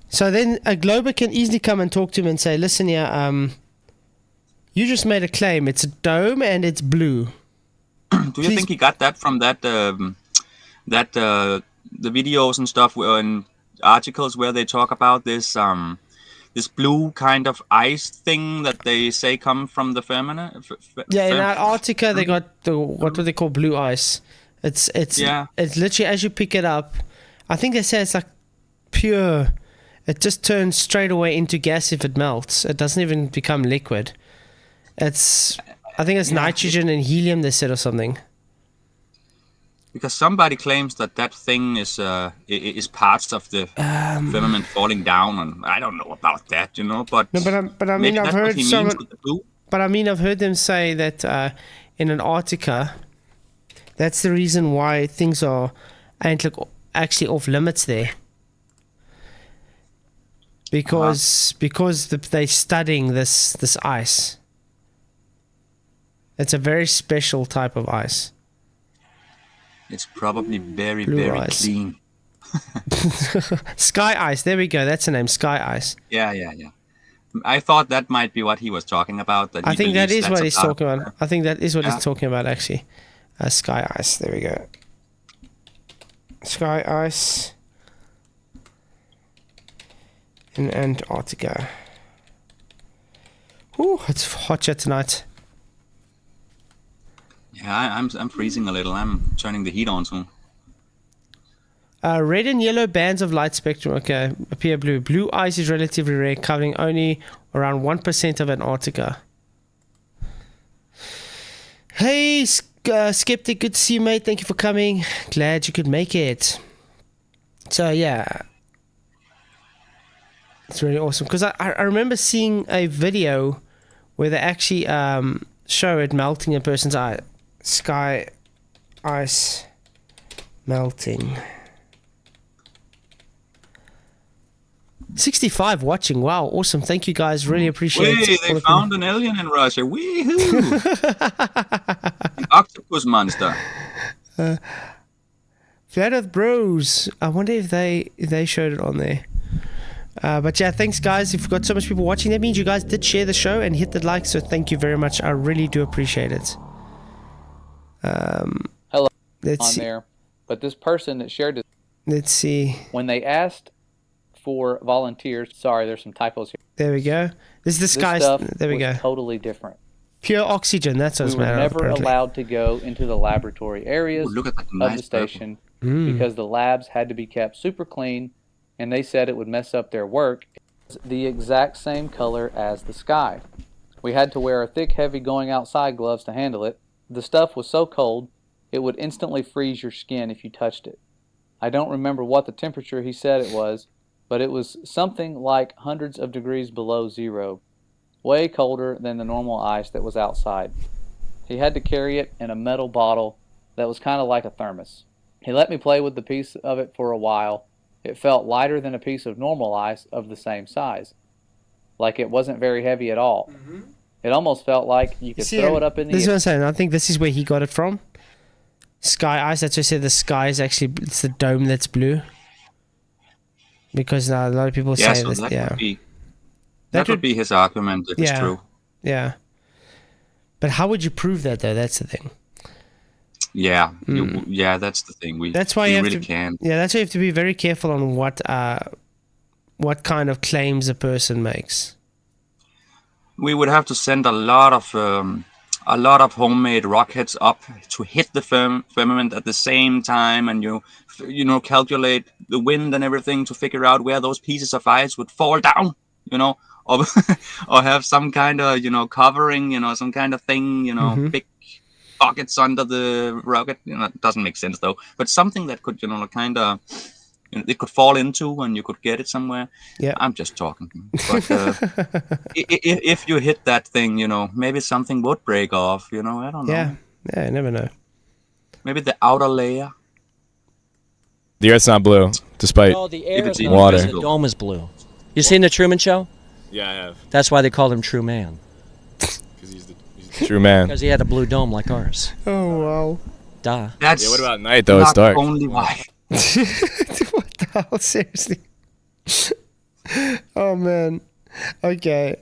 So then a Glober can easily come and talk to him and say, listen here, you just made a claim. It's a dome and it's blue. Do you Please- think he got that from the videos and stuff and articles where they talk about this this blue kind of ice thing that they say come from the firmament? Yeah, in Antarctica they got what do they call blue ice. It's Yeah. it's literally as you pick it up, I think they say it's like pure. It just turns straight away into gas if it melts. It doesn't even become liquid. I think it's nitrogen and helium they said or something. Because somebody claims that thing is parts of the firmament falling down, and I don't know about that, you know. But No, but I mean maybe I've that's what heard he means someone. with the blue. But I mean, I've heard them say that in Antarctica, that's the reason why things are actually off limits there. Because they're studying this ice. It's a very special type of ice. It's probably very, Blue very eyes. clean. Sky ice. There we go. That's the name. Sky ice. Yeah. I thought that might be what he was talking about. That I he think that believes is what that's he's a part talking of about. I think that is what Yeah. he's talking about actually. Sky ice. There we go. Sky ice in Antarctica. Ooh, it's hot here tonight. Yeah, I'm freezing a little. I'm turning the heat on soon. Red and yellow bands of light spectrum, okay, appear blue. Blue ice is relatively rare, covering only around 1% of Antarctica. Hey, Skeptic, good to see you, mate. Thank you for coming. Glad you could make it. So, yeah. It's really awesome. Because I remember seeing a video where they actually show it melting in a person's eye. Sky ice melting. 65 watching. Wow, awesome. Thank you guys. Really appreciate Hey, all they of found an alien in Russia. Wee-hoo! An octopus monster. Flat Earth Bros. I wonder if they showed it on there. But yeah, thanks guys. If we've got so much people watching, that means you guys did share the show and hit the like. So thank you very much. I really do appreciate it. Hello Let's on see. there, but this person that shared this, Let's see. when they asked for volunteers, sorry, there's some typos here. There we go. This is This the guy's. stuff There we was go. totally different. Pure oxygen. That's what We it's were made of. never apparently. allowed to go into the laboratory areas Ooh, look at that of nice the station Mm. because the labs had to be kept super clean, and they said it would mess up their work. It's the exact same color as the sky. We had to wear our thick, heavy going outside gloves to handle it. The stuff was so cold, it would instantly freeze your skin if you touched it. I don't remember what the temperature he said it was, but it was something like hundreds of degrees below zero. way colder than the normal ice that was outside. He had to carry it in a metal bottle that was kind of like a thermos. He let me play with the piece of it for a while. It felt lighter than a piece of normal ice of the same size. Like it wasn't very heavy at all. It almost felt like you could throw it up in the This is air. what I'm saying. I think this is where he got it from. Sky ice. That's why I said the sky is actually, it's the dome that's blue. Because a lot of people Yeah, say so this. that Yeah. would be That that would would- be his argument if it's Yeah. true. Yeah. But how would you prove that though? That's the thing. Yeah, yeah, that's the thing. That's why we you have really to. can. Yeah, that's why you have to be very careful on what kind of claims a person makes. We would have to send a lot of homemade rockets up to hit the firmament at the same time, and calculate the wind and everything to figure out where those pieces of ice would fall down, or or have some kind of covering, some kind of thing, big pockets under the rocket. It doesn't make sense though, but something that could kind of it could fall into and you could get it somewhere. Yeah. I'm just talking, but if you hit that thing, maybe something would break off. I don't know. Yeah. Yeah, you never know. Maybe the outer layer. The Earth's not blue, despite. No, the If air it's is even not water. blue, the dome is blue. You seen the Truman Show? Yeah, I have. That's why they called him True Man. Because he's the true man. Because he had a blue dome like ours. Oh wow. Duh. That's Yeah, what about night though? It's not dark. only why. What the hell? Seriously. Oh man. Okay.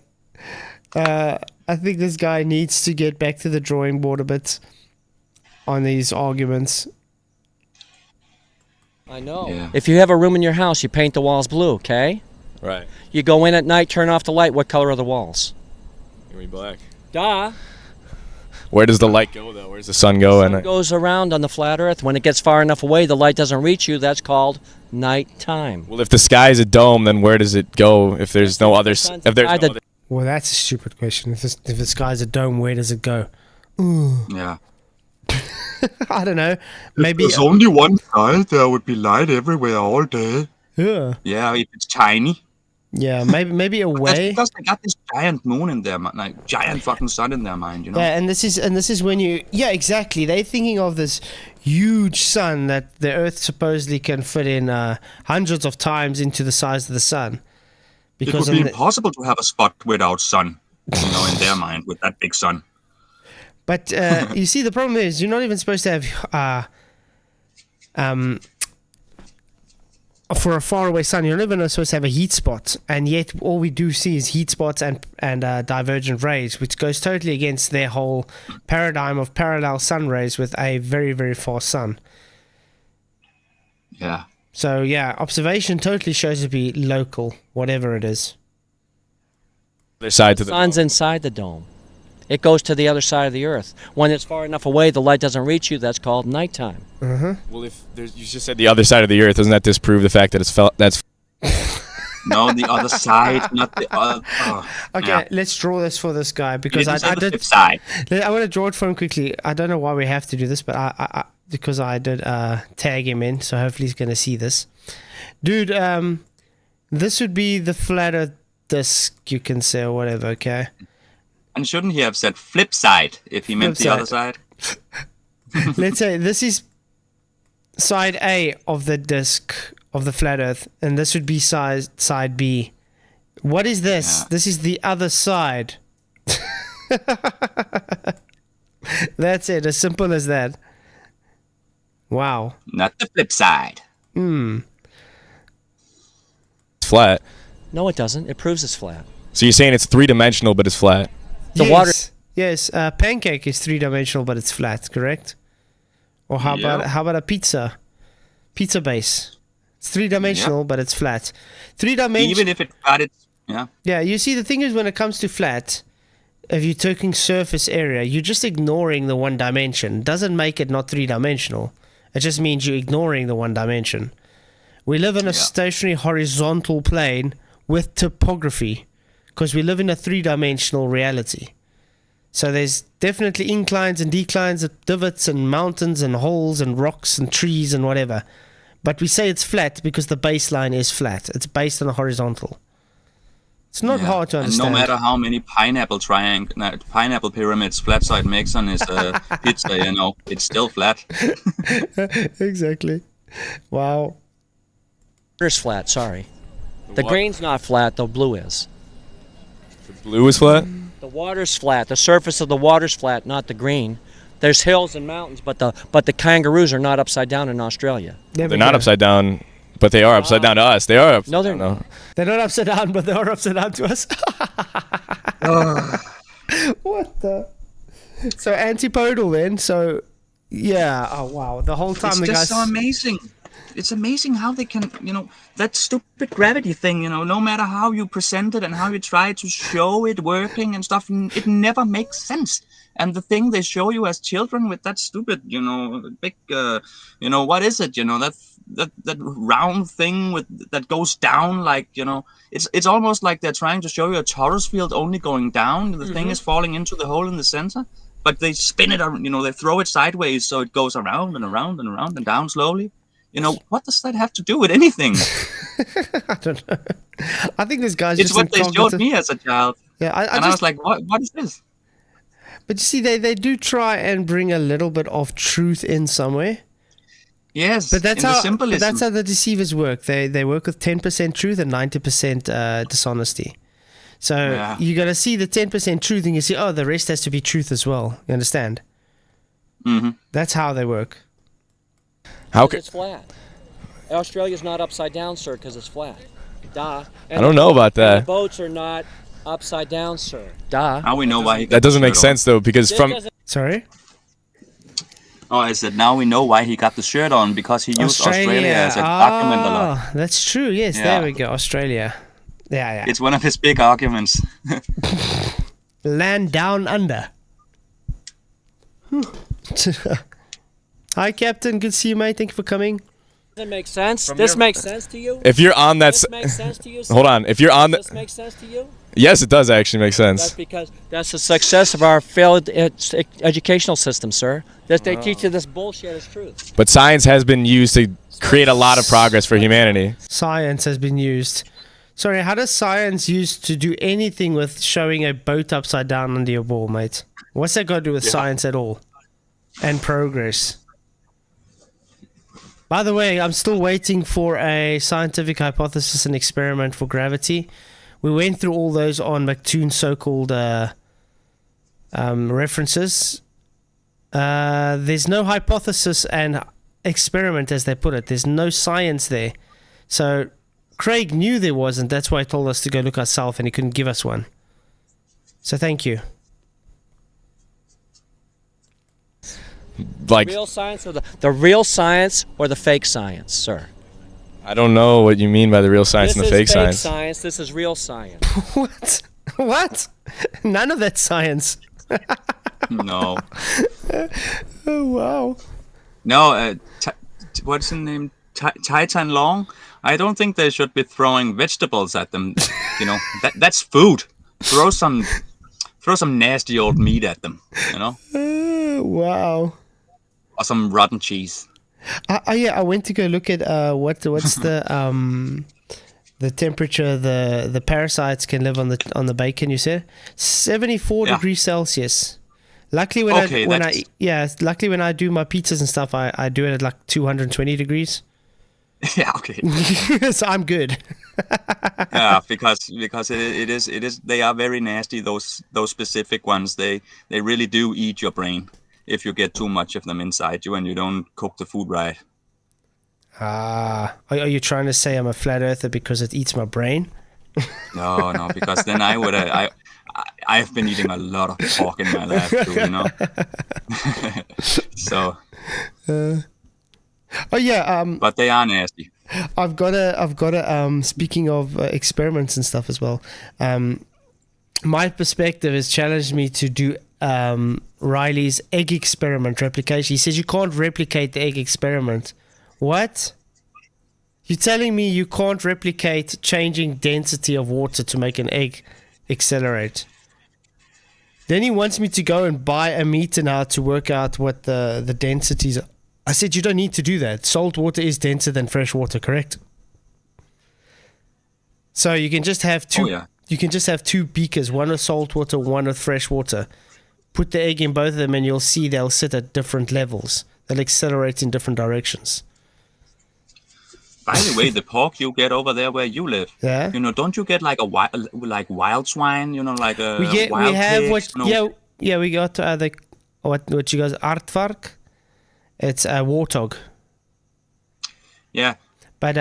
I think this guy needs to get back to the drawing board a bit on these arguments. I know. Yeah. If you have a room in your house, you paint the walls blue, okay? Right. You go in at night, turn off the light. What color are the walls? Give me black. Duh. Where does the light go though? Where's the sun go? Sun goes around on the flat Earth. When it gets far enough away, the light doesn't reach you. That's called nighttime. Well, if the sky is a dome, then where does it go? If there's no other, sun's if there's no inside the- other, Well, that's a stupid question. If the sky's a dome, where does it go? Yeah. I don't know. Maybe. only one side, there would be light everywhere all day. Yeah. Yeah, if it's tiny. Yeah. Maybe a That's way. because they got this giant moon in their mind, like giant fucking sun in their mind, Yeah, and this is when you. Yeah, exactly. They're thinking of this huge sun that the Earth supposedly can fit in hundreds of times into the size of the sun. It Because would be on the- impossible to have a spot without sun, in their mind, with that big sun. But you see, the problem is you're not even supposed to have for a faraway sun. You're not even supposed to have a heat spot, and yet all we do see is heat spots and divergent rays, which goes totally against their whole paradigm of parallel sun rays with a very, very fast sun. Yeah. So yeah, observation totally shows it to be local, whatever it is. other side to the Sun's dome. inside the dome. It goes to the other side of the Earth. When it's far enough away, the light doesn't reach you. That's called nighttime. Well, if there's, you just said the other side of the Earth, doesn't that disprove the fact that that's No, the other side, not the other. Okay, Yeah. let's draw this for this guy You because didn't say I the did. flip side. I want to draw it for him quickly. I don't know why we have to do this, but I because I did tag him in, so hopefully he's gonna see this. Dude, this would be the flat Earth disk, you can say, or whatever. Okay. And shouldn't he have said flip side if he meant Flip the other side? Let's say this is side A of the disk of the flat Earth, and this would be side B. What is this? Yeah. This is the other side. That's it. As simple as that. Wow. Not the flip side. flat. No, it doesn't. It proves it's flat. So you're saying it's three-dimensional, but it's flat. The yes. water- Yes. Pancake is three-dimensional, but it's flat. Correct. Or how about a pizza? Pizza base. It's three-dimensional, but it's flat. Three-dimensional. Even if it got it, yeah. Yeah, you see, the thing is, when it comes to flat, if you're taking surface area, you're just ignoring the one dimension. Doesn't make it not three-dimensional. It just means you're ignoring the one dimension. We live in a stationary horizontal plane with topography because we live in a three-dimensional reality. So there's definitely inclines and declines, divots and mountains and holes and rocks and trees and whatever. But we say it's flat because the baseline is flat. It's based on a horizontal. It's not hard to And understand. no matter how many pineapple pyramids Flatzoid makes on his pizza, it's still flat. Exactly. Wow. Water's flat. Sorry. The green's not flat. The blue is. Blue is flat. The water's flat. The surface of the water's flat, not the green. There's hills and mountains, but the kangaroos are not upside down in Australia. They're not upside down, but they are upside down to us. They are. No, they're not. They're not upside down, but they are upside down to us. What the? So antipodal then. So yeah. Oh wow. The whole time It's the just guys. so amazing. It's amazing how they can, that stupid gravity thing, no matter how you present it and how you try to show it working and stuff, it never makes sense. And the thing they show you as children with that stupid, big, what is it? That round thing that goes down like, it's almost like they're trying to show you a torus field only going down. The thing is falling into the hole in the center, but they spin it, they throw it sideways so it goes around and around and around and down slowly. What does that have to do with anything? I don't know. I think this guy's It's just what they showed incompetent. me as a child. Yeah, I was like, what is this? But you see, they do try and bring a little bit of truth in somewhere. Yes, But that's in the how. symbolism. But that's how the deceivers work. They work with 10% truth and 90% dishonesty. So Yeah. you got to see the 10% truth, and you see, oh, the rest has to be truth as well. You understand? Mm-hmm. That's how they work. How Because it's flat. Australia's not upside down, sir, because it's flat. Duh. I don't know about The that. boats are not upside down, sir. Duh. Now we know why he got That doesn't the make shirt on. sense though, because This from doesn't- Sorry? Oh, I said now we know why he got the shirt on, because he used Australia as an argument a lot. Ah, that's true. Yes, Yeah. there we go. Australia. Yeah. It's one of his big arguments. Land down under. Hi, Captain. Good to see you, mate. Thank you for coming. Does it make sense? This makes sense to you? if you're on that, This makes sense to you? Sir? hold on. If you're on Does the, this make sense to you? yes, it does actually make That's sense. because that's the success of our failed educational system, sir. That they teach you this bullshit as truth. But science has been used to create a lot of progress for humanity. Science has been used. Sorry, how does science used to do anything with showing a boat upside down under your ball, mate? What's that got to do with science at all? And progress? By the way, I'm still waiting for a scientific hypothesis and experiment for gravity. We went through all those on McToon's so-called references. There's no hypothesis and experiment, as they put it. There's no science there. So Craig knew there wasn't. That's why he told us to go look ourselves, and he couldn't give us one. So thank you. Like, Real science or the real science or the fake science, sir? I don't know what you mean by the real science This and the is fake science. science. This is real science. What? What? None of that science. No. Oh, wow. No, what's his name? Titan Long? I don't think they should be throwing vegetables at them. That's food. Throw some nasty old meat at them, Wow. or some rotten cheese. I went to go look at what's the temperature the parasites can live on the bacon. You said 74 Yeah. degrees Celsius. Luckily when luckily when I do my pizzas and stuff, I do it at like 220 degrees. Yeah, okay. So I'm good. Yeah, because it is they are very nasty. Those specific ones, they really do eat your brain if you get too much of them inside you and you don't cook the food right. Are you trying to say I'm a flat earther because it eats my brain? No, because then I've been eating a lot of pork in my life too, So. Oh yeah. But they are nasty. I've got a speaking of experiments and stuff as well. My perspective has challenged me to do Riley's egg experiment replication. He says you can't replicate the egg experiment. What? You're telling me you can't replicate changing density of water to make an egg accelerate? Then he wants me to go and buy a meter now to work out what the densities are. I said you don't need to do that. Salt water is denser than fresh water, correct? So you can just have You can just have 2 beakers, one with salt water, one with fresh water. Put the egg in both of them and you'll see they'll sit at different levels. They'll accelerate in different directions. By the way, the pork you get over there where you live, Yeah. don't you get like wild swine, like a wild we have pigs, we got the what you guys aardvark. It's a warthog. Yeah. But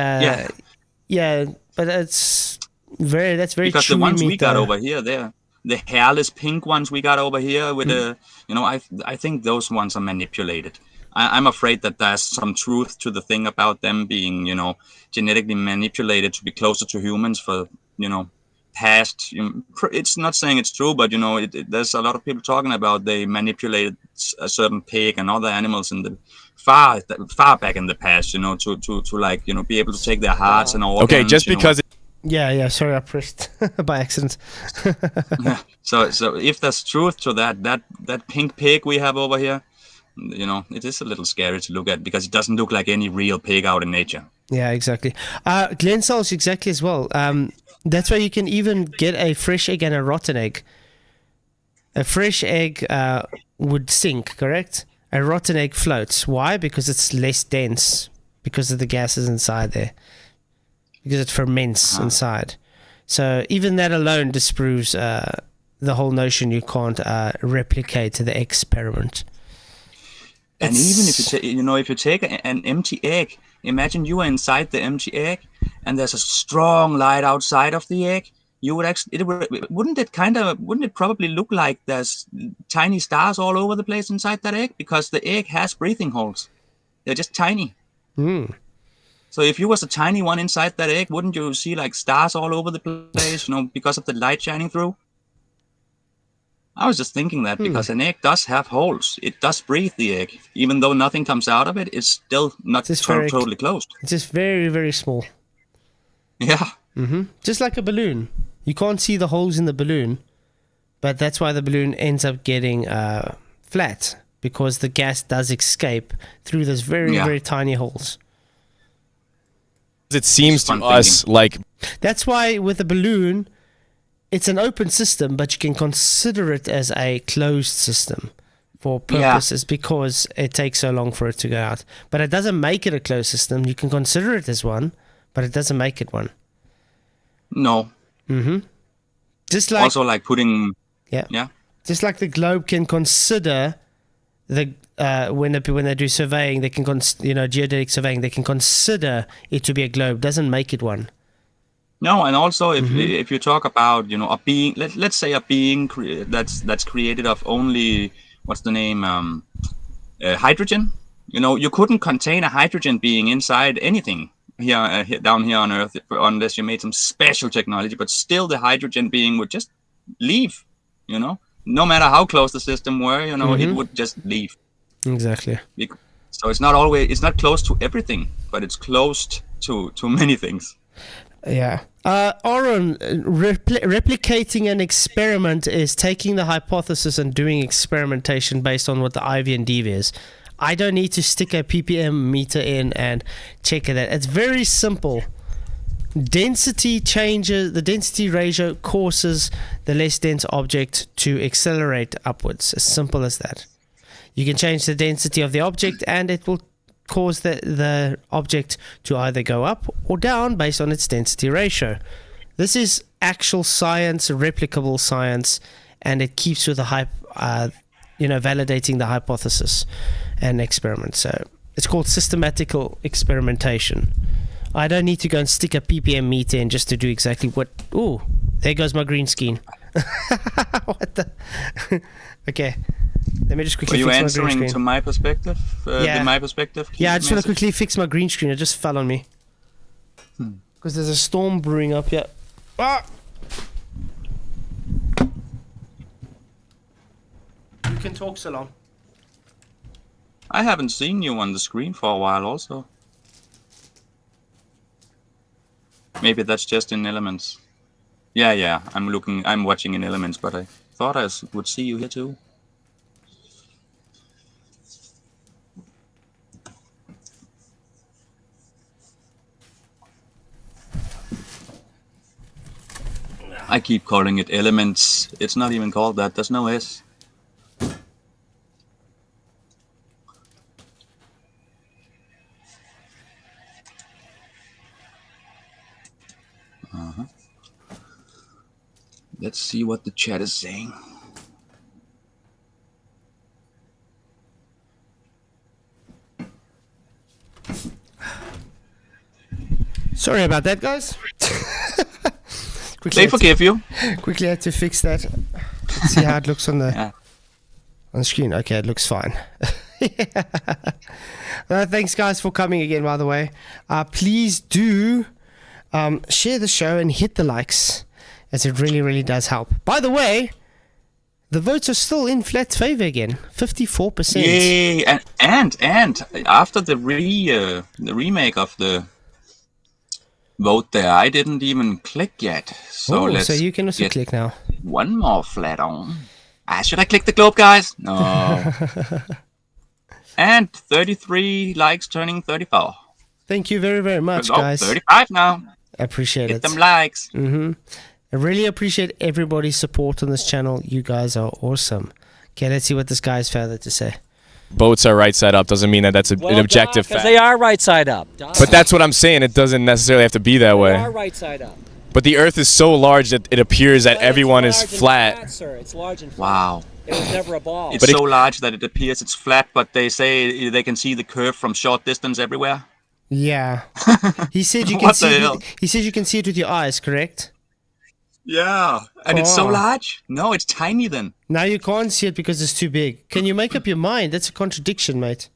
but that's very because chewy the ones we meat, got though. over here, they're the hairless pink ones we got over here with I think those ones are manipulated. I'm afraid that there's some truth to the thing about them being, genetically manipulated to be closer to humans for, past. It's not saying it's true, but there's a lot of people talking about they manipulated a certain pig and other animals in the far back in the past, to be able to take their hearts and organs. Okay, just because. Yeah. Sorry, I pressed by accident. Yeah. So if there's truth to that pink pig we have over here, it is a little scary to look at because it doesn't look like any real pig out in nature. Yeah, exactly. Glenn Sol's exactly as well. That's why you can even get a fresh egg and a rotten egg. A fresh egg would sink, correct? A rotten egg floats. Why? Because it's less dense, because of the gases inside there. Because it ferments inside. So even that alone disproves the whole notion you can't replicate the experiment. And even if you take an empty egg, imagine you are inside the empty egg, and there's a strong light outside of the egg. You would actually, wouldn't it probably look like there's tiny stars all over the place inside that egg because the egg has breathing holes. They're just tiny. So if you was a tiny one inside that egg, wouldn't you see like stars all over the place? Because of the light shining through. I was just thinking that because an egg does have holes. It does breathe, the egg. Even though nothing comes out of it, it's still not totally closed. It's just very, very small. Yeah. Just like a balloon. You can't see the holes in the balloon, but that's why the balloon ends up getting flat, because the gas does escape through those very, very tiny holes. It seems to us like... That's why with a balloon... It's an open system, but you can consider it as a closed system for purposes because it takes so long for it to go out. But it doesn't make it a closed system. You can consider it as one, but it doesn't make it one. No. Just like also like putting... Yeah. Just like the globe can consider the when they do surveying, they can geodetic surveying, they can consider it to be a globe. Doesn't make it one. No, and also if you talk about a being, let's say a being that's created of only hydrogen. You couldn't contain a hydrogen being inside anything here down here on Earth unless you made some special technology. But still, the hydrogen being would just leave. No matter how close the system were, it would just leave. Exactly. So it's not close to everything, but it's close to many things. Yeah. Aaron, replicating an experiment is taking the hypothesis and doing experimentation based on what the IV and DV is. I don't need to stick a ppm meter in and check that. It's very simple. Density changes, the density ratio causes the less dense object to accelerate upwards. As simple as that. You can change the density of the object and it will cause the object to either go up or down based on its density ratio. This is actual science, replicable science, and it keeps with the validating the hypothesis and experiment. So it's called systematical experimentation. I don't need to go and stick a ppm meter in just to do exactly what... Ooh, there goes my green screen. What the... Okay. Let me just quickly fix my green screen. Are you answering to my perspective? My perspective? Yeah, I just want to quickly fix my green screen. It just fell on me. Because there's a storm brewing up here. Ah! You can talk so long. I haven't seen you on the screen for a while also. Maybe that's just in Elements. Yeah, I'm watching in Elements, but I thought I would see you here too. I keep calling it elements. It's not even called that. There's no S. Let's see what the chat is saying. Sorry about that, guys. They forgive you. Quickly had to fix that. Let's see how it looks on the Yeah. on the screen. Okay, it looks fine. Thanks, guys, for coming again. By the way, please do share the show and hit the likes, as it really, really does help. By the way, the votes are still in Flat's favor again, 54%. Yay! And after the remake of the vote there, I didn't even click yet. So let's so you can also get click now. one more flat on. Should I click the globe, guys? No. And 33 likes turning 34. Thank you very, very much, Oh, guys. 35 now. Appreciate Get it. them likes. I really appreciate everybody's support on this channel. You guys are awesome. Okay, let's see what this guy has further to say. Boats are right side up doesn't mean that that's an objective Because fact. they are right side up. But that's what I'm saying. It doesn't necessarily have to be that They way. are right side up. But the Earth is so large that it appears that But everyone it's is large and flat. Sir. It's large and flat. Wow. It was never a ball. It's so large that it appears it's flat, but they say they can see the curve from short distance everywhere. Yeah. He said you can What see the it hell? with, he said you can see it with your eyes, correct? Yeah. And it's so Oh. large? No, it's tiny then. Now you can't see it because it's too big. Can you make up your mind? That's a contradiction, mate.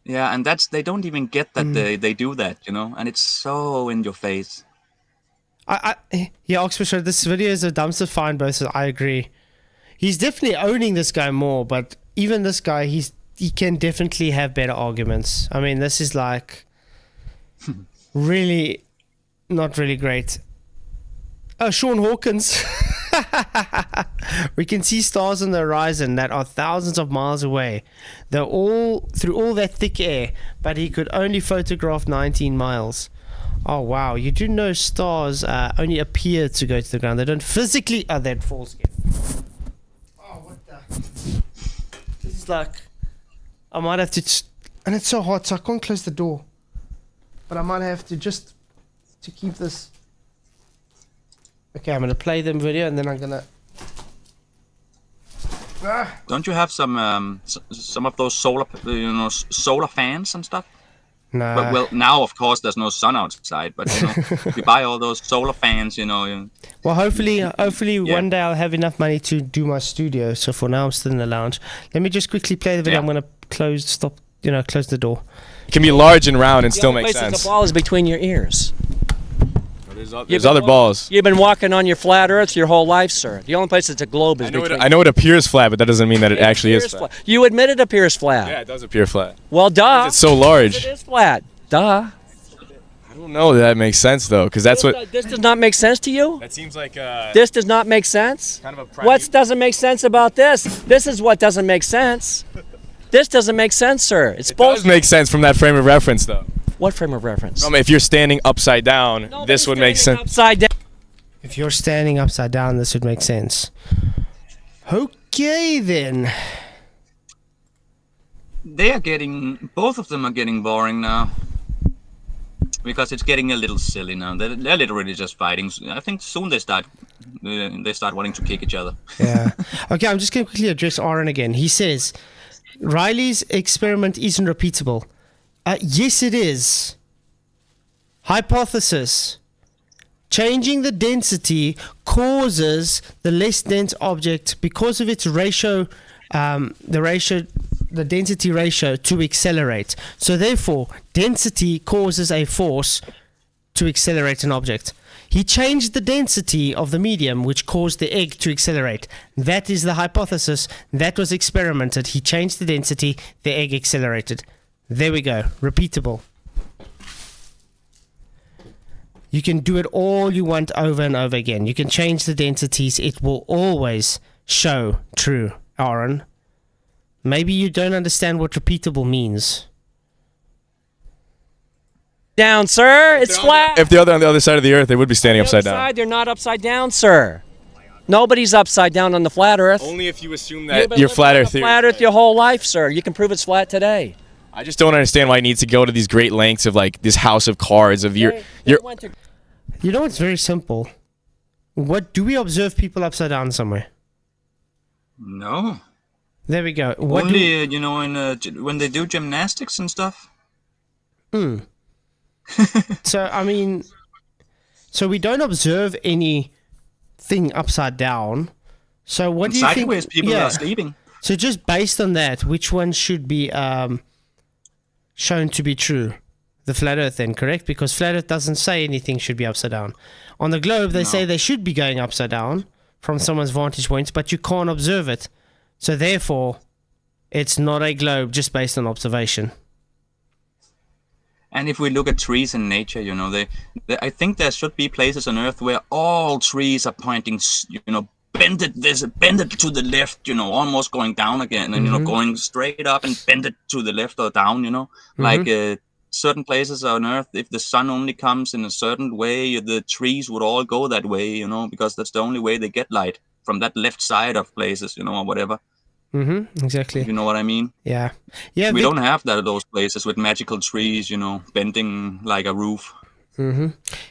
Yeah, and they don't even get that they do that, you know, and it's so in your face. Yeah, Oxford, this video is a dumpster fire in both sides. I agree. He's definitely owning this guy more, but even this guy, he can definitely have better arguments. I mean, this is like really not really great. Oh, Sean Hawkins. We can see stars on the horizon that are thousands of miles away. They're all through all that thick air, but he could only photograph 19 miles. Oh, wow. You do know stars only appear to go to the ground. They don't physically... Oh, that falls again. Oh, what the... This is like... I might have to... And it's so hot, so I can't close the door. But I might have to just... To keep this... Okay, I'm going to play them video and then I'm going to... Don't you have some of those solar fans and stuff? No. But well, now of course there's no sun outside, but you know, if you buy all those solar fans, you know. Well, hopefully one day I'll have enough money to do my studio. So for now, I'm still in the lounge. Let me just quickly play the video. Yeah. I'm going to close the door. It can be large and round and The still only make place that sense. the ball is between your ears. There's other balls. You've been walking on your flat Earth your whole life, sir. The only place that's a globe is between. I know it appears flat, but that doesn't mean that it actually is flat. You admit it appears flat. Yeah, it does appear flat. Well, duh. It's so large. It is flat. Duh. I don't know that makes sense though, because that's what. This does not make sense to you? That seems like This does not make sense? kind of a. What doesn't make sense about this? This is what doesn't make sense. This doesn't make sense, sir. It's It does make sense from that frame of reference though. What frame of reference? If you're standing upside down, this would make sense. Upside down. If you're standing upside down, this would make sense. Okay, then. Both of them are getting boring now. Because it's getting a little silly now. They're literally just fighting. I think soon they start wanting to kick each other. Yeah. Okay, I'm just going to quickly address Aaron again. He says, Riley's experiment isn't repeatable. Yes, it is. Hypothesis. Changing the density causes the less dense object, because of its ratio, the density ratio, to accelerate. So therefore, density causes a force to accelerate an object. He changed the density of the medium, which caused the egg to accelerate. That is the hypothesis. That was experimented. He changed the density, the egg accelerated. There we go. Repeatable. You can do it all you want over and over again. You can change the densities. It will always show true, Aaron. Maybe you don't understand what repeatable means. Down, sir. It's flat. If they're on the other side of the Earth, they would be standing upside down. They're not upside down, sir. Nobody's upside down on the flat Earth. Only if you assume You've that been your living flat on Earth the theory. flat Earth your whole life, sir. You can prove it's flat today. I just don't understand why it needs to go to these great lengths of like this house of cards of your. You know, it's very simple. What do we observe people upside down somewhere? No. There we go. Only, you know, when they do gymnastics and stuff. So, I mean, so we don't observe anything upside down. So what do you think? Sideways people are sleeping. So just based on that, which one should be shown to be true? The flat Earth then, correct? Because flat Earth doesn't say anything should be upside down. On the globe, they say they should be going upside down from someone's vantage point, but you can't observe it. So therefore, it's not a globe just based on observation. And if we look at trees in nature, you know, I think there should be places on Earth where all trees are pointing, you know, bended to the left, you know, almost going down again, and you know, going straight up and bended to the left or down, you know, like certain places on Earth. If the sun only comes in a certain way, the trees would all go that way, you know, because that's the only way they get light from that left side of places, you know, or whatever. Exactly. You know what I mean? Yeah. We don't have those places with magical trees, you know, bending like a roof.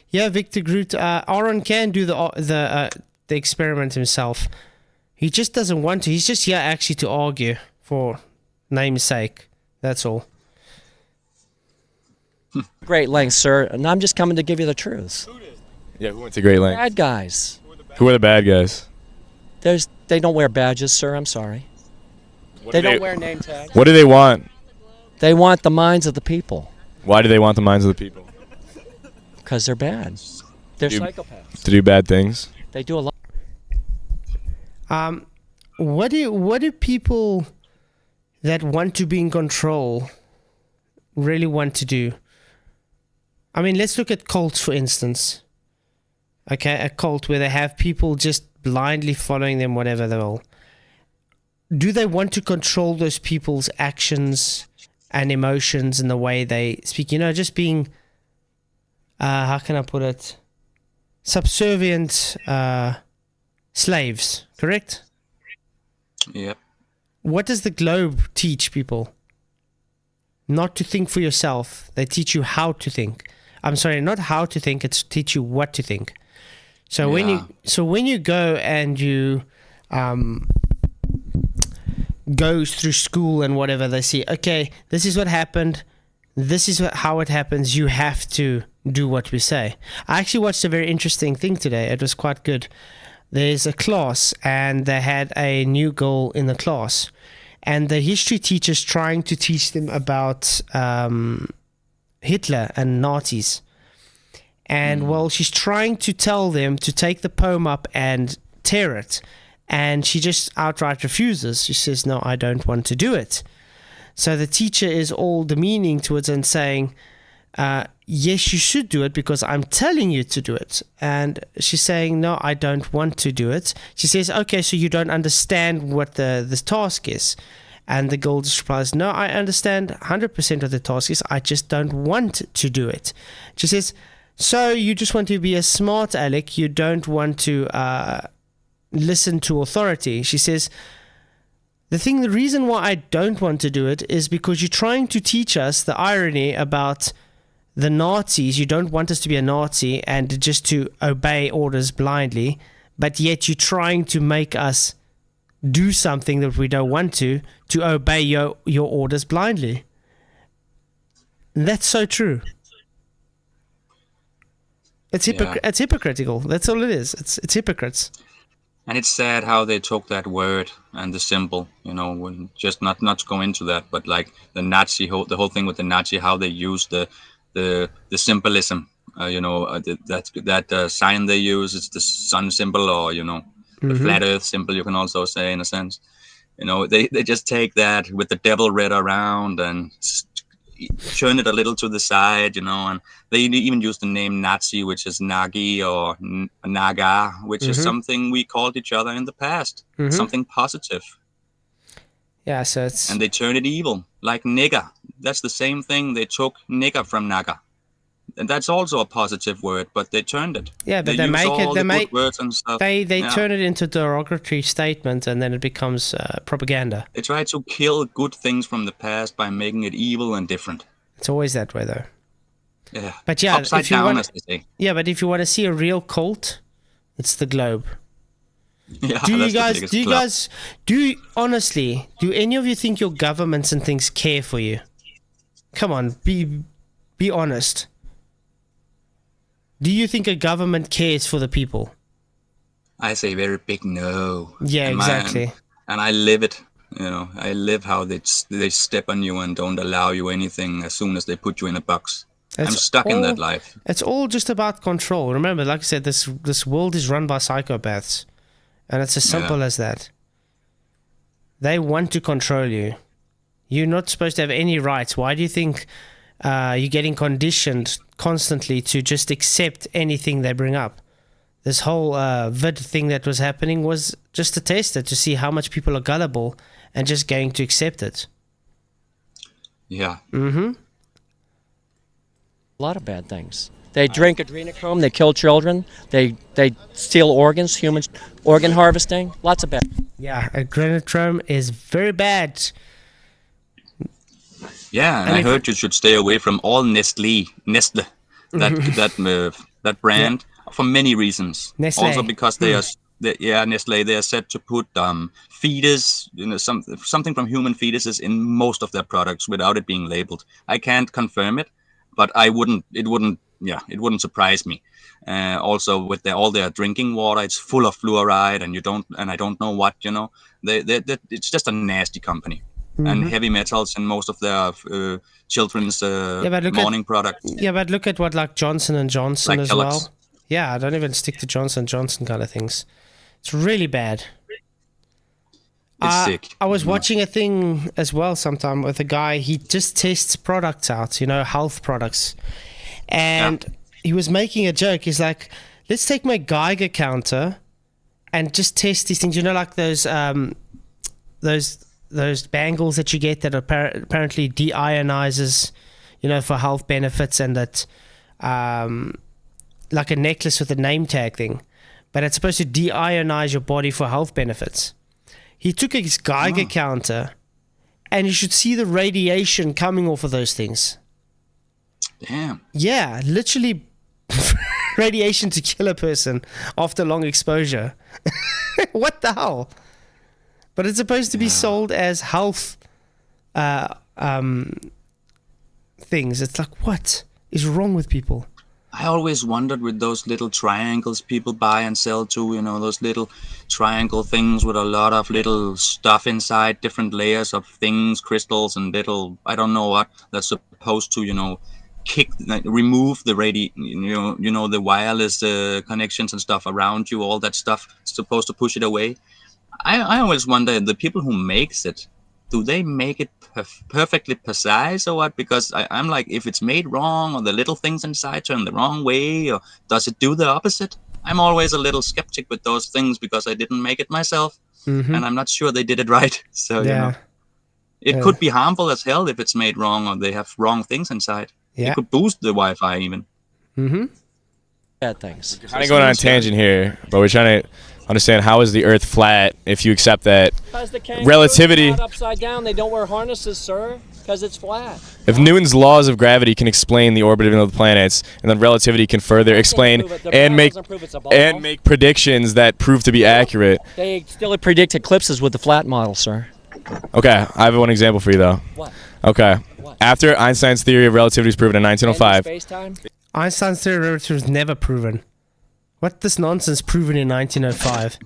Yeah, Victor Groot. Aaron can do the experiment himself. He just doesn't want to. He's just here actually to argue for name's sake. That's all. Great lengths, sir. And I'm just coming to give you the truth. Yeah, who went to great lengths? Bad guys. Who are the bad guys? They don't wear badges, sir. I'm sorry. They don't wear name tags. What do they want? They want the minds of the people. Why do they want the minds of the people? Because they're bad. They're psychopaths. To do bad things. They do a lot. What do people that want to be in control really want to do? I mean, let's look at cults, for instance. Okay, a cult where they have people just blindly following them, whatever they will. Do they want to control those people's actions and emotions and the way they speak? You know, just being, how can I put it? Subservient slaves, correct? Yep. What does the globe teach people? Not to think for yourself. They teach you how to think. I'm sorry, not how to think. It's teach you what to think. So when you go and you go through school and whatever, they see, okay, this is what happened. This is how it happens. You have to do what we say. I actually watched a very interesting thing today. It was quite good. There's a class and they had a new girl in the class, and the history teacher's trying to teach them about Hitler and Nazis. And well, she's trying to tell them to take the poem up and tear it. And she just outright refuses. She says, no, I don't want to do it. So the teacher is all demeaning towards and saying, yes, you should do it because I'm telling you to do it. And she's saying, no, I don't want to do it. She says, okay, so you don't understand what the task is. And the girl just replies, no, I understand 100% of the task is, I just don't want to do it. She says, so you just want to be a smart aleck, you don't want to listen to authority. She says, the reason why I don't want to do it is because you're trying to teach us the irony about the Nazis. You don't want us to be a Nazi and just to obey orders blindly, but yet you're trying to make us do something that we don't want to obey your orders blindly. And that's so true. It's hypocritical. That's all it is. It's hypocrites. And it's sad how they took that word and the symbol, you know, when just not to go into that, but like the Nazi, the whole thing with the Nazi, how they used the symbolism, you know, that sign they use, it's the sun symbol, or, you know, the flat earth symbol, you can also say, in a sense. You know, they just take that with the devil red around and turn it a little to the side, you know, and they even use the name Nazi, which is Nagi or Naga, which is something we called each other in the past, something positive. Yeah, so and they turn it evil, like nigger. That's the same thing. They took nigger from Naga. and that's also a positive word, but they turned it. Yeah, but they use make it. all They the make good words and stuff. they Yeah. turn it into a derogatory statement, and then it becomes propaganda. They try to kill good things from the past by making it evil and different. It's always that way, though. Yeah. But yeah, Upside if you down, want, as they say. yeah, but if you want to see a real cult, it's the globe. Yeah, Do you that's the guys? biggest Do you club. guys? Honestly? Do any of you think your governments and things care for you? Come on, be honest. Do you think a government cares for the people? I say very big no. Yeah, And exactly. and I live it. I live how they step on you and don't allow you anything as soon as they put you in a box. I'm stuck in that life. It's all just about control. Remember, like I said, this world is run by psychopaths, and it's as simple as that. They want to control you. You're not supposed to have any rights. Why do you think you're getting conditioned constantly to just accept anything they bring up? This whole vid thing that was happening was just to test it, to see how much people are gullible and just going to accept it. Yeah. Mm-hmm. A lot of bad things. They drink adrenochrome. They kill children. They steal organs. Human organ harvesting. Lots of bad. Yeah, adrenochrome is very bad. Yeah, and I heard you should stay away from all Nestle, that brand for many reasons. Nestle. Also because they are, Nestle. They are said to put fetus, something from human fetuses in most of their products without it being labeled. I can't confirm it, but it wouldn't surprise me. Also with all their drinking water, it's full of fluoride, and I don't know what, it's just a nasty company. And heavy metals in most of their children's morning products. Yeah, but look at what like Johnson and Johnson Like as Kellogg's. well. Yeah, don't even stick to Johnson & Johnson kind of things. It's really bad. It's sick. I was watching a thing as well sometime with a guy. He just tests products out, health products. And he was making a joke. He's like, let's take my Geiger counter and just test these things. Like those bangles that you get that apparently deionizes, for health benefits, and that like a necklace with a name tag thing, but it's supposed to deionize your body for health benefits. He took his Geiger counter, and you should see the radiation coming off of those things. Damn. Yeah, literally radiation to kill a person after long exposure. What the hell? But it's supposed to be sold as health things. It's like, what is wrong with people? I always wondered with those little triangles people buy and sell too, those little triangle things with a lot of little stuff inside, different layers of things, crystals and little, I don't know what, that's supposed to, remove the the wireless connections and stuff around you, all that stuff, supposed to push it away. I always wonder, the people who makes it, do they make it perfectly precise or what? Because I'm like, if it's made wrong, or the little things inside turn the wrong way, or does it do the opposite? I'm always a little skeptic with those things because I didn't make it myself, and I'm not sure they did it right. So it could be harmful as hell if it's made wrong, or they have wrong things inside. It could boost the Wi-Fi even. Bad things. Kind of going on a tangent here, but we're trying to understand, how is the Earth flat if you accept that relativity? Not upside down. They don't wear harnesses, sir, because it's flat. If Newton's laws of gravity can explain the orbiting of the planets, and then relativity can further explain and make predictions that prove to be accurate. They still predict eclipses with the flat model, sir. Okay, I have one example for you though. What? Okay. After Einstein's theory of relativity was proven in 1905. Space-time? Einstein's theory of relativity was never proven. What this nonsense proven in 1905?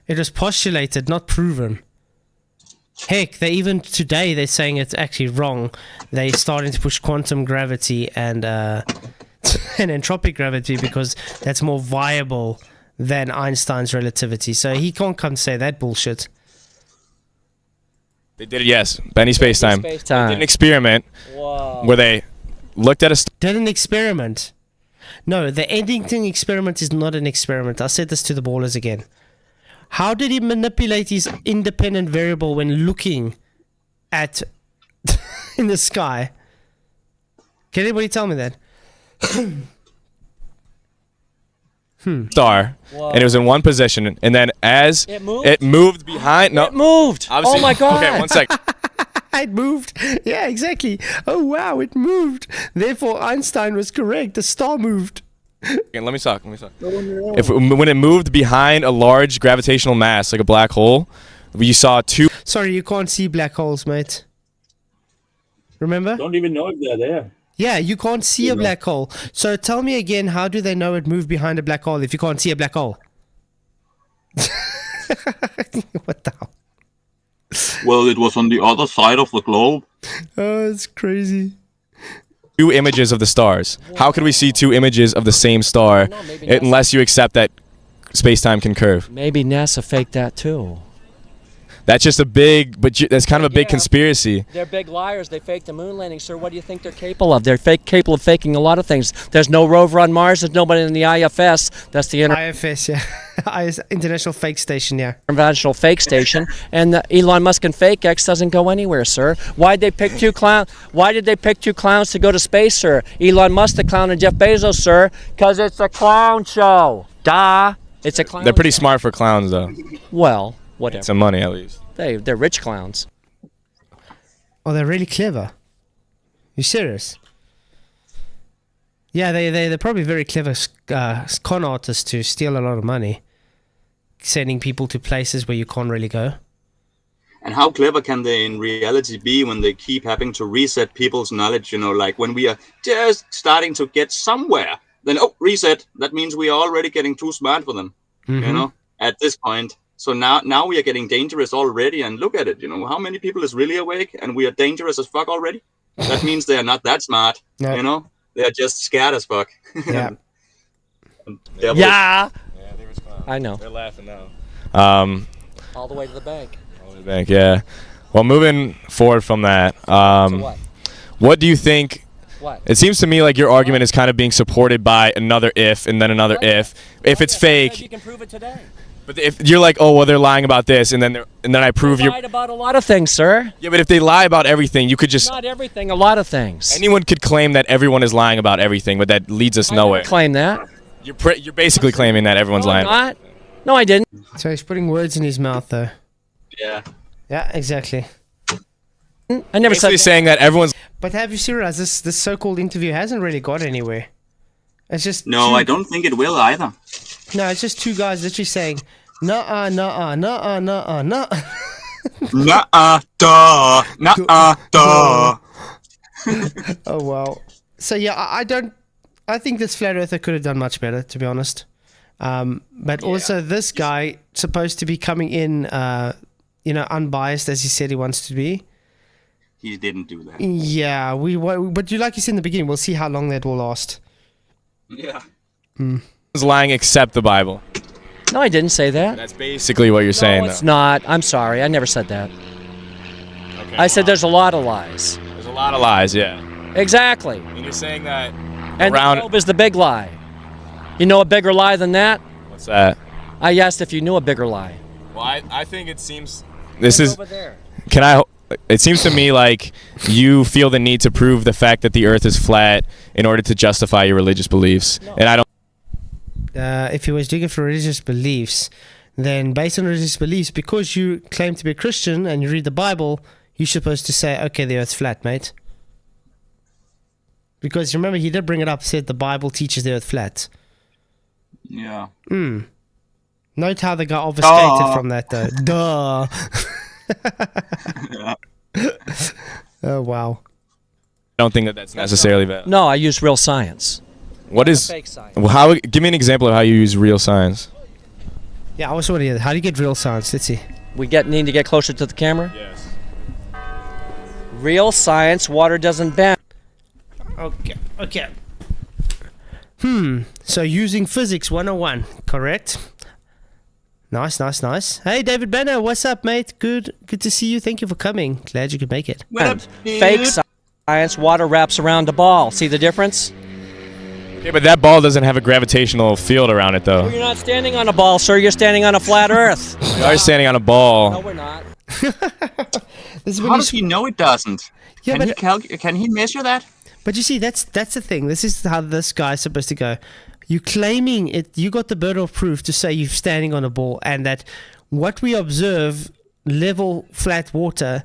It was postulated, not proven. Heck, even today they're saying it's actually wrong. They're starting to push quantum gravity and and entropic gravity because that's more viable than Einstein's relativity. So he can't come say that bullshit. They did it, yes. Benny Spacetime. They did an experiment Whoa. where they looked at a Did an experiment. No, the Eddington experiment is not an experiment. I said this to the ballers again. How did he manipulate his independent variable when looking at in the sky? Can anybody tell me that? star, and it was in one position, and then as it moved behind, no, It moved. obviously- Oh my God. Okay, one sec. It moved. Yeah, exactly. Oh wow, it moved. Therefore, Einstein was correct. The star moved. Okay, let me talk. When it moved behind a large gravitational mass, like a black hole, you saw two. Sorry, you can't see black holes, mate. Remember? Don't even know if they're there. Yeah, you can't see a black hole. So tell me again, how do they know it moved behind a black hole if you can't see a black hole? What the hell? Well, it was on the other side of the globe. Oh, it's crazy. Two images of the stars. How could we see two images of the same star unless you accept that space-time can curve? Maybe NASA faked that too. That's just a big, that's kind of a big Yeah. conspiracy. They're big liars. They faked the moon landing, sir. What do you think they're capable of? They're capable of faking a lot of things. There's no rover on Mars. There's nobody in the IFS. That's the IFS, yeah. International Fake Station, yeah. International Fake Station. And the Elon Musk and Fake X doesn't go anywhere, sir. Why did they pick two clowns to go to space, sir? Elon Musk the clown and Jeff Bezos, sir, because it's a clown show. Duh. It's a clown. They're pretty show. smart for clowns, though. Well, whatever. Some money, at least. They're rich clowns. Oh, they're really clever. You serious? Yeah, they're probably very clever con artists to steal a lot of money, sending people to places where you can't really go. And how clever can they in reality be when they keep having to reset people's knowledge? You know, like when we are just starting to get somewhere, then reset. That means we are already getting too smart for them. Mm-hmm. You know, at this point. So now we are getting dangerous already, and look at it. You know, how many people is really awake, and we are dangerous as fuck already? That means they are not that smart. No. You know, they are just scared as fuck. Yeah. Yeah. I know. They're laughing now. All the way to the bank. Bank, yeah. Well, moving forward from that, So what do you think? What? It seems to me like your argument is kind of being supported by another if and then another if. If it's You fake, can prove it today. but if you're like, oh well, they're lying about this, and then I prove They you're. lied about a lot of things, sir. Yeah, but if they lie about everything, you could just. Not everything, a lot of things. Anyone could claim that everyone is lying about everything, but that leads us I never nowhere. claim that. You're basically claiming that everyone's No, I'm lying. not. No, I didn't. So he's putting words in his mouth, though. Yeah. Yeah, exactly. I never said Basically saying that everyone's. But have you seen realized this so-called interview hasn't really got anywhere? It's just No, two- I don't think it will either. No, it's just two guys literally saying, "Nuh-uh, nuh-uh, nuh-uh, nuh-uh, nuh-uh." Nuh-uh, duh, nuh-uh, duh. Oh wow. So yeah, I think this flat earther could have done much better, to be honest. But also this guy supposed to be coming in, unbiased as he said he wants to be. He didn't do that. Yeah, but like you said in the beginning, we'll see how long that will last. Yeah. Everyone's lying except the Bible. No, I didn't say that. That's basically what you're saying. No, it's though. not. I'm sorry. I never said that. Okay. I said there's a lot of lies. There's a lot of lies, yeah. Exactly. And you're saying that And around. the globe is the big lie. You know a bigger lie than that? What's that? I asked if you knew a bigger lie. Well, I think it seems. This is. Over there. Can I? It seems to me like you feel the need to prove the fact that the Earth is flat in order to justify your religious beliefs, and I don't. If he was doing it for religious beliefs, then based on religious beliefs, because you claim to be a Christian and you read the Bible, you're supposed to say, okay, the earth's flat, mate. Because remember, he did bring it up, said the Bible teaches the earth flat. Yeah. Note how the guy obfuscated from that, though. Duh. Oh, wow. I don't think that that's necessarily valid. No, I use real science. What is? Fake science. Well, how? Give me an example of how you use real science. Yeah, I also want to hear, how do you get real science? Let's see. We need to get closer to the camera. Yes. Real science, water doesn't bend. Okay. So using physics 101, correct? Nice. Hey, David Banner, what's up, mate? Good to see you. Thank you for coming. Glad you could make it. What up, Fake dude? science, water wraps around a ball. See the difference? Yeah, but that ball doesn't have a gravitational field around it, though. You're not standing on a ball, sir. You're standing on a flat earth. You are standing on a No, ball. we're not. This is when How you does he know it doesn't? Yeah, Can but- can he measure that? But you see, that's the thing. This is how this guy's supposed to go. You claiming it. You got the burden of proof to say you're standing on a ball, and that what we observe, level flat water,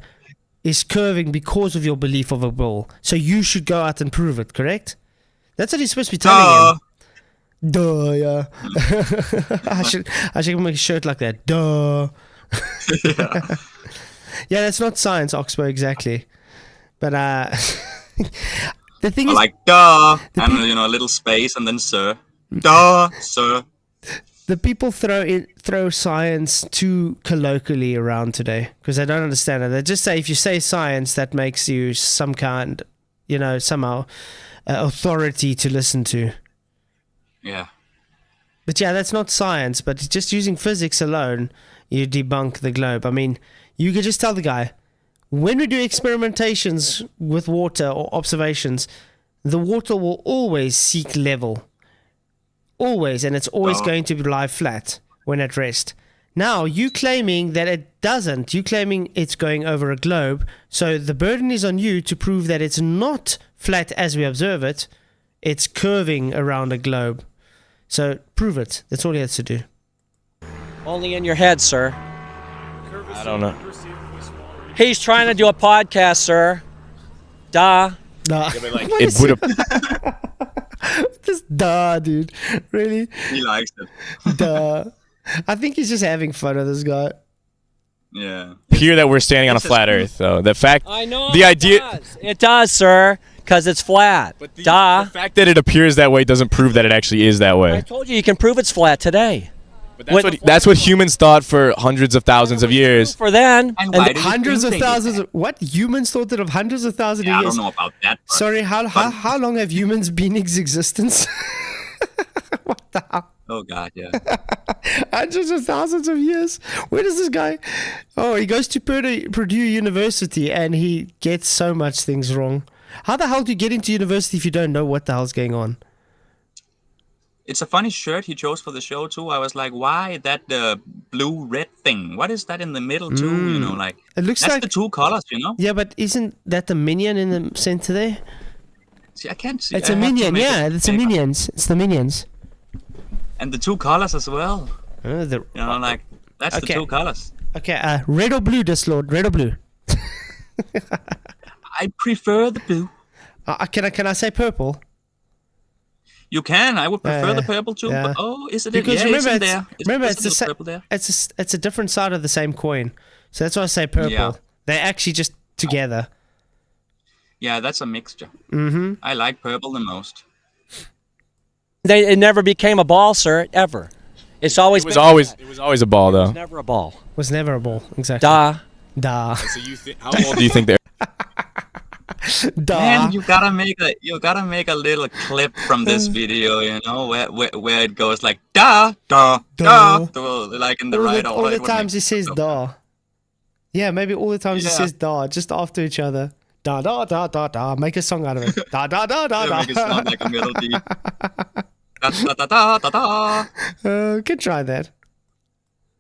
is curving because of your belief of a ball. So you should go out and prove it. Correct? That's what he's supposed to be telling him. Duh, yeah. I should make a shirt like that. Duh. Yeah, that's not science, Oxbow, exactly. But the thing is, like duh, and a little space, and then sir. Duh, sir. The people throw science too colloquially around today because they don't understand it. They just say if you say science, that makes you some kind, somehow authority to listen to. Yeah. But yeah, that's not science. But just using physics alone, you debunk the globe. I mean, you could just tell the guy, when we do experimentations with water or observations, the water will always seek level. Always, and it's always going to lie flat when at rest. Now, you claiming that it doesn't, you claiming it's going over a globe, so the burden is on you to prove that it's not flat as we observe it, it's curving around a globe. So, prove it. That's all he has to do. Only in your head, sir. I don't know. He's trying to do a podcast, sir. Duh. Nah. Yeah, but like, it would have. Just duh, dude. Really? He likes it. Duh. I think he's just having fun with this guy. Yeah. Appear that we're standing on a flat Earth, though. The fact, I know. the idea, it does, sir, because it's flat. but the Duh. fact that it appears that way doesn't prove that it actually is that I way. told you can prove it's flat today. But that's what humans thought for hundreds of thousands of years. For then, And why do you Hundreds of think thousands. What humans thought that of hundreds of thousands Yeah, of I years? don't know about that. But Sorry, how long have humans been in existence? What the hell? Oh God, yeah. Hundreds of thousands of years. Where does this guy? Oh, he goes to Purdue University and he gets so much things wrong. How the hell do you get into university if you don't know what the hell's going on? It's a funny shirt he chose for the show too. I was like, why that blue-red thing? What is that in the middle too? Like It looks that's like the two colors, Yeah, but isn't that the minion in the center there? See, I can't see. It's I a have to minion. make Yeah, it it's the bigger. minions. It's the minions. And the two colors as well. Like that's Okay. the two colors. Okay, red or blue, Dislord? Red or blue? I prefer the blue. Can I say purple? You can. I would prefer Yeah, the purple too. yeah. But, is it? Because Yeah, remember, it's in it's, there. remember, There's it's the a same. little purple there. It's a different side of the same coin. So that's why I say purple. Yeah. They're actually just together. Yeah, that's a mixture. Mm-hmm. I like purple the most. it never became a ball, sir, ever. It's always It was always a ball, though. never a ball. Was never a ball. Exactly. Duh. So how old do you think they're? Duh. Man, you gotta make a little clip from this video, where it goes like da da da, like in the right all order. the It would times he make says so- da. Yeah, maybe all the times he Yeah. says da, just after each other. Da da da da da. Make a song out of it. Da da da da It'll da. make it sound like a melody. Da da da da da da. Could try that.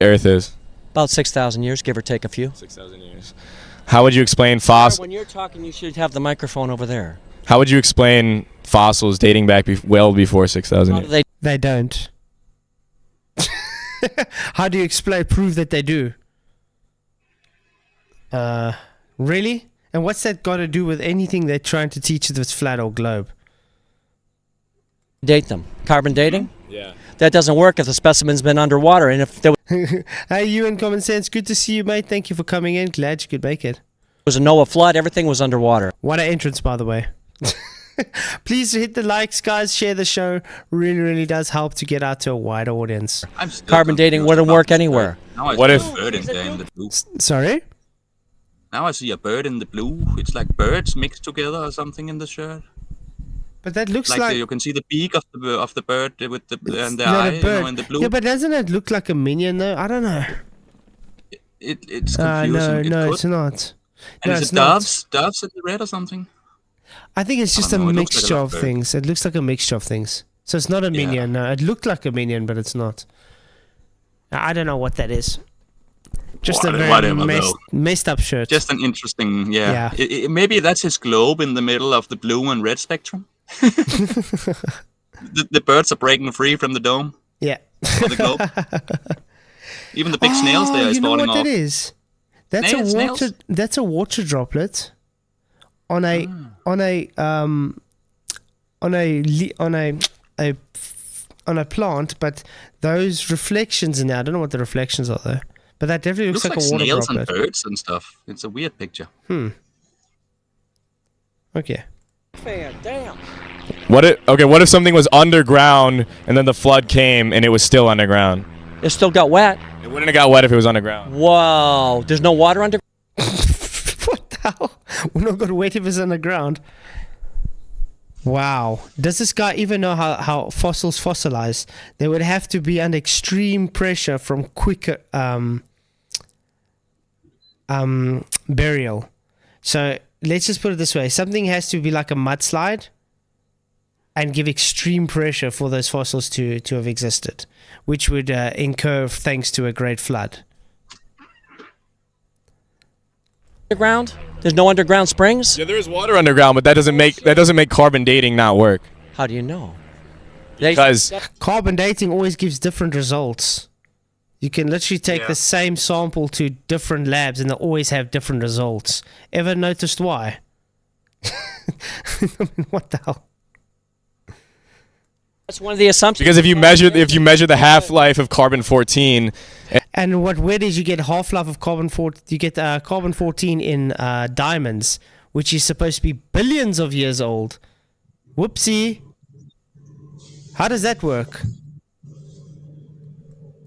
Earth is About 6,000 years, give or take a few. 6,000 years. How would you explain fossils? When you're talking, you should have the microphone over there. How would you explain fossils dating back well before 6,000 How do years? they They don't. How do you prove that they do? Really? And what's that got to do with anything they're trying to teach that's flat or globe? date them? Carbon dating? Yeah. That doesn't work if the specimen's been underwater. And if there Hey, you in Common Sense, good to see you, mate. Thank you for coming in. Glad you could make it. was a Noah flood, everything was underwater. What an entrance, by the way. Please hit the likes, guys. Share the show. Really, really does help to get out to a wider audience. I'm still Carbon dating confused wouldn't about work this anywhere. bird. Now I What see if- a bird in there in the blue? Sorry? Now I see a bird in the blue. It's like birds mixed together or something in the shirt. But that looks Like like... you can see the beak of the bird with the and the not eye, a bird. in the blue. Yeah, but doesn't it look like a minion, though? I don't know. It's confusing. No, It it's could- not. And No, is it's it not. doves? Doves in the red or something? I think it's just a don't know, it looks like a mixture of lovebird. things. It looks like a mixture of things. So it's not a minion. No, it looked like a minion, but it's not. I don't know what that is. Just a very Whatever, though. messed up shirt. Just an interesting, Yeah. Maybe that's his globe in the middle of the blue and red spectrum. the birds are breaking free from the dome. Yeah. Or the globe. Even the big snails there is you know falling what off. that is? That's Snails, a water. snails? That's a water droplet on a on a plant, but those reflections in there. I don't know what the reflections are though, but that definitely looks, Looks like a water snails droplet. and birds and stuff. It's a weird picture. Okay. Fan, damn. What if something was underground and then the flood came and it was still underground? It still got wet. It wouldn't have got wet if it was underground. Whoa. There's no water under. What the hell? We're not going to wait if it's underground. Wow. Does this guy even know how fossils fossilize? They would have to be under extreme pressure from quicker burial. So let's just put it this way. Something has to be like a mudslide and give extreme pressure for those fossils to have existed, which would incur thanks to a great flood. Underground? There's no underground springs? Yeah, there is water underground, but that doesn't make carbon dating not work. How do you know? Because Carbon dating always gives different results. You can literally take the same sample to different labs and they always have different results. Ever noticed why? I mean, what the hell? That's one of the assumptions. if you measure the half-life of carbon-14, And what weird is you get half-life of carbon-14. You get carbon-14 in diamonds, which is supposed to be billions of years old. Whoopsie. How does that work?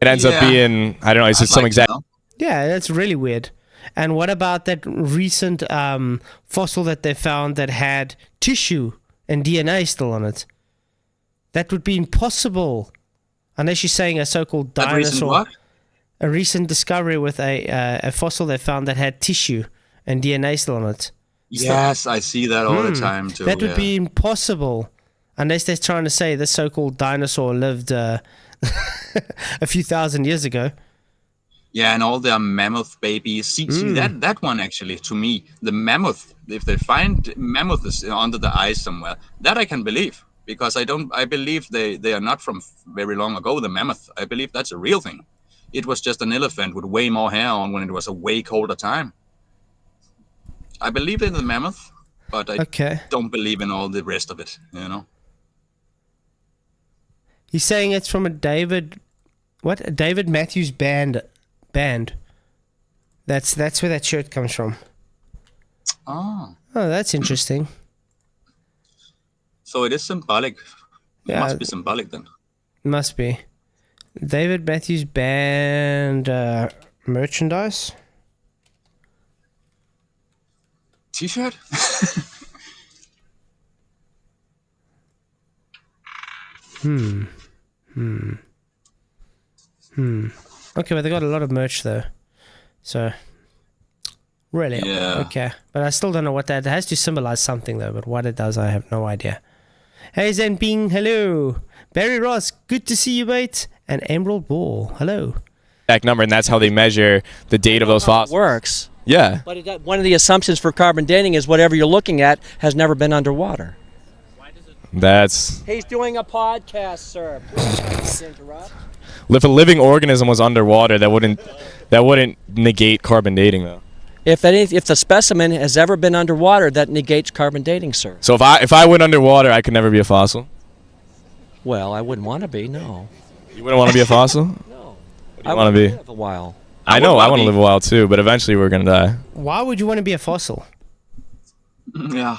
it ends up being, I don't know, it's just some exact. Yeah, that's really weird. And what about that recent fossil that they found that had tissue and DNA still on it? That would be impossible, unless you're saying a so-called That recent dinosaur. what? A recent discovery with a fossil they found that had tissue and DNA still on it. Yes, I see that all the time too. That would be impossible, unless they're trying to say this so-called dinosaur lived a few thousand years ago. Yeah, and all their mammoth babies. See that one actually, to me, the mammoth. If they find mammoth is under the ice somewhere, that I can believe, because I believe they are not from very long ago. The mammoth, I believe that's a real thing. It was just an elephant with way more hair on when it was a way colder time. I believe in the mammoth, but I don't believe in all the rest of it. You know. He's saying it's from a David Matthews band. That's where that shirt comes from. Oh, that's interesting. so it is symbolic. It Yeah. must be symbolic then. Must be. David Matthews Band merchandise. T-shirt. Okay, but they got a lot of merch though. So, really? Yeah. Okay. But I still don't know what that... It has to symbolize something though, but what it does, I have no idea. Hey Zen Bing, hello. Barry Ross, good to see you, mate. And Emerald Ball, hello. Exact number, and that's how they measure the date of those How it fossils. works. Yeah. But one of the assumptions for carbon dating is whatever you're looking at has never been underwater. That's... He's doing a podcast, sir. Please don't interrupt. If a living organism was underwater, that wouldn't negate carbon dating, though. If the specimen has ever been underwater, that negates carbon dating, sir. So if I went underwater, I could never be a fossil? Well, I wouldn't want to be, no. You wouldn't want to be a fossil? No. What do you want to be? Live a while. I know, I want to live a while too, but eventually we're going to die. Why would you want to be a fossil? Yeah.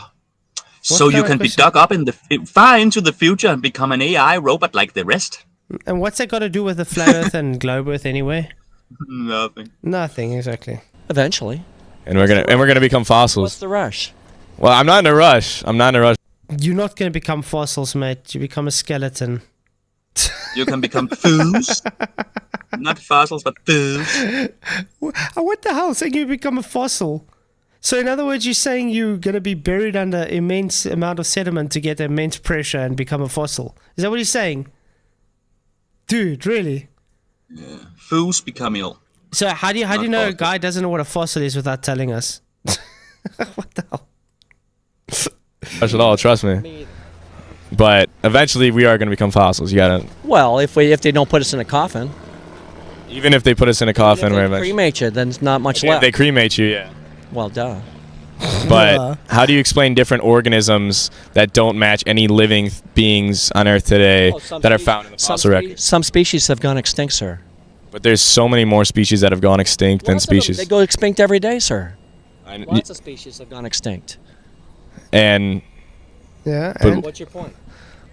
So you kind of can be question? dug up in the far into the future and become an AI robot like the rest. And what's that got to do with the flat Earth and globe Earth anyway? Nothing. Nothing, exactly. Eventually. And we're gonna become What's fossils. the rush? Well, I'm not in a rush. You're not going to become fossils, mate. You become a skeleton. You can become foos. Not fossils, but foos. What the hell? Saying you become a fossil? So in other words, you're saying you're going to be buried under immense amount of sediment to get immense pressure and become a fossil. Is that what he's saying? Dude, really? Foos become ill. So how do you Not know a fossil. guy doesn't know what a fossil is without telling us? What the hell? Touch it all, trust me. But eventually we are going to become fossils. You gotta, Well, if they don't put us in a coffin, even if they put us in a if coffin, they very much. cremate you, then it's not much If left. they cremate you, yeah. Well, duh. But how do you explain different organisms that don't match any living beings on Earth today that are found in the fossil record? Some species have gone extinct, sir. But there's so many more species that have gone extinct than Lots of them. species. They go extinct every day, sir. I- Lots of species have gone extinct. and Yeah. But- And What's your point?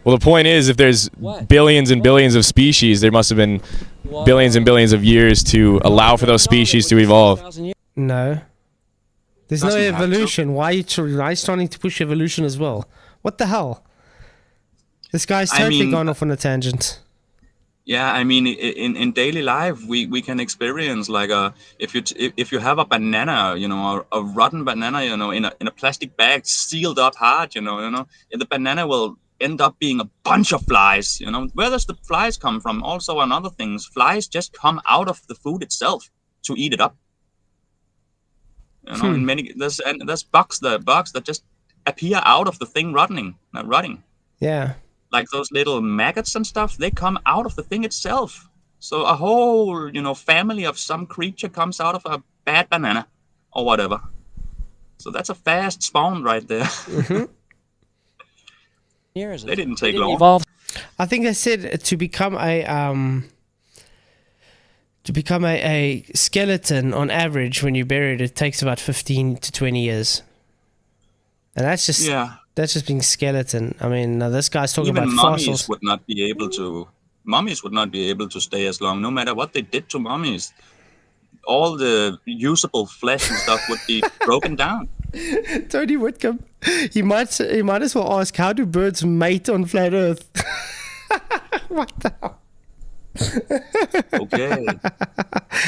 well, the point is, if there's What? billions and billions of species, there must have been billions and billions of years to allow for those species to evolve. no. There's no Doesn't have to. evolution. Why are you starting to push evolution as well? What the hell? This guy's I totally mean- gone off on a tangent. Yeah, I mean, in daily life, we can experience like if you have a banana, a rotten banana, in a plastic bag sealed up hard, and the banana will end up being a bunch of flies. Where does the flies come from? Also, another things, flies just come out of the food itself to eat it up. In many there's bugs that just appear out of the thing rotting. Yeah. Like those little maggots and stuff, they come out of the thing itself. So a whole, family of some creature comes out of a bad banana or whatever. So that's a fast spawn right there. Years. They didn't take long. Evolve. I think they said to become a skeleton on average when you bury it takes about 15 to 20 years. And that's just being skeleton. I mean, this guy's talking Even about mummies fossils. would not be able to stay as long, no matter what they did to mummies. All the usable flesh and stuff would be broken down. Tony Whitcomb, he might as well ask, how do birds mate on flat Earth? What the hell? Okay.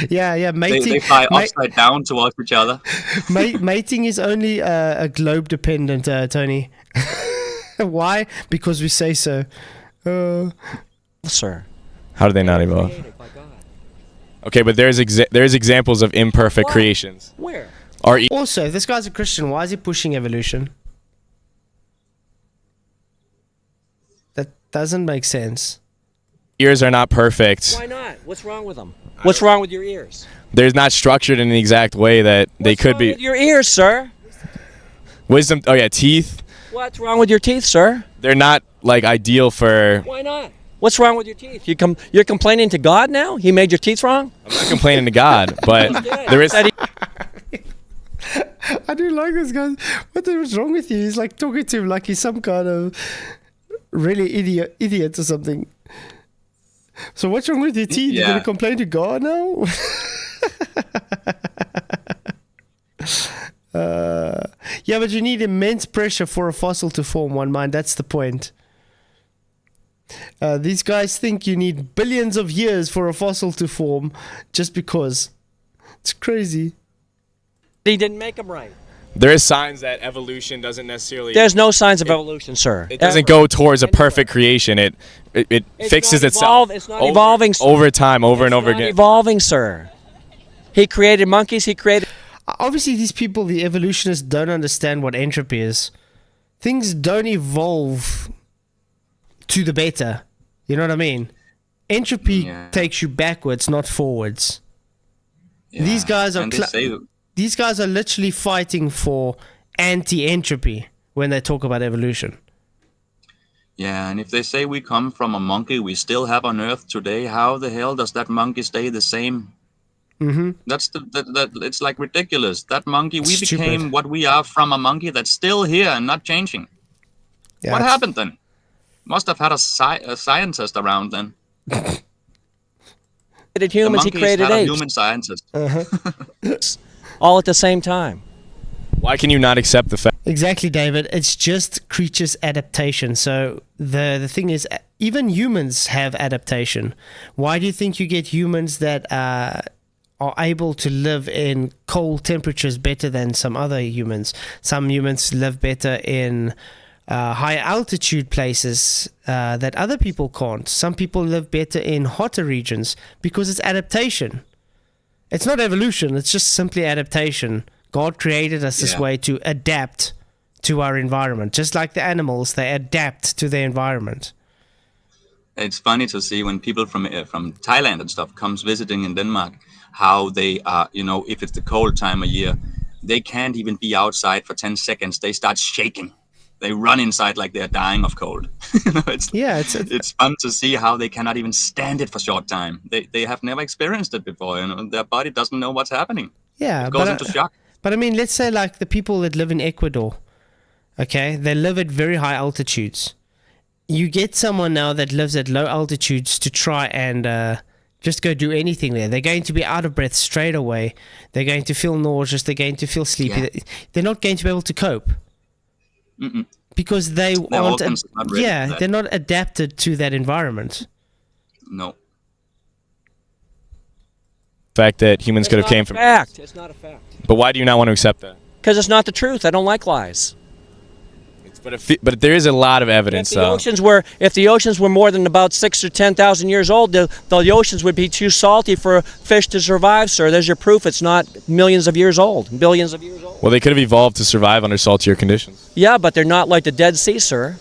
Yeah, They mating. fly upside down towards each other. Mating is only a globe dependent, Tony. Why? Because we say so. Sir. How do they not evolve? Okay, but there's examples of imperfect creations. Where? Also, if this guy's a Christian, why is he pushing evolution? That doesn't make sense. Ears are not perfect. Why not? What's wrong with them? What's wrong with your ears? They're not structured in the exact way that they What's could wrong be. with your ears, sir? Wisdom. Oh yeah, teeth. What's wrong with your teeth, sir? They're not like ideal for. Why not? What's wrong with your teeth? You're complaining to God now? He made your teeth wrong? I'm not complaining to God, but there is. I do like this guy. What is wrong with you? He's like talking to him like he's some kind of really idiot or something. So what's wrong with your teeth? You're Yeah. gonna complain to God now? Yeah, but you need immense pressure for a fossil to form, one mind. That's the point. These guys think you need billions of years for a fossil to form just because. It's crazy. He didn't make them right. There is signs that evolution doesn't necessarily. There's no signs of evolution, sir. It doesn't Ever. go towards a perfect creation. It It's fixes not itself. It's not evolving, sir. over time, over and It's over not again. evolving, sir. He created monkeys. He created. Obviously, these people, the evolutionists, don't understand what entropy is. Things don't evolve to the better. You know what I mean? Entropy takes you backwards, not forwards. Yeah. These guys are And they say these guys are literally fighting for anti-entropy when they talk about evolution. Yeah, and if they say we come from a monkey we still have on Earth today, how the hell does that monkey stay the same? Mm-hmm. That's it's like ridiculous. That monkey, we Stupid. became what we are from a monkey that's still here and not changing. Yeah, What it's- happened then? Must have had a scientist around then. created The humans. He monkeys created had a apes. human scientist. All at the same time. Why can you not accept the fact? Exactly, David. It's just creatures' adaptation. So the thing is, even humans have adaptation. Why do you think you get humans that are able to live in cold temperatures better than some other humans? Some humans live better in high altitude places that other people can't. Some people live better in hotter regions because it's adaptation. It's not evolution. It's just simply adaptation. God created us this Yeah. way to adapt to our environment. Just like the animals, they adapt to their environment. It's funny to see when people from Thailand and stuff comes visiting in Denmark, how they are, if it's the cold time of year, they can't even be outside for 10 seconds. They start shaking. They run inside like they're dying of cold. It's fun to see how they cannot even stand it for short time. They have never experienced it before. Their body doesn't know what's happening. Yeah, It goes into shock. But I mean, let's say like the people that live in Ecuador, okay, they live at very high altitudes. You get someone now that lives at low altitudes to try and just go do anything there. They're going to be out of breath straight away. They're going to feel nauseous. They're going to feel sleepy. Yeah. They're not going to be able to cope. Mm-mm. Because they Their aren't, organs are not ready for that. they're not adapted to that environment. No. Fact that humans could have came from. Fact. It's not a fact. But why do you not want to accept that? Because it's not the truth. I don't like lies. But there is a lot of evidence. If the oceans were more than about 6,000 or 10,000 years old, the oceans would be too salty for a fish to survive, sir. There's your proof. It's not millions of years old, billions of years old. Well, they could have evolved to survive under saltier conditions. Yeah, but they're not like the Dead Sea, sir.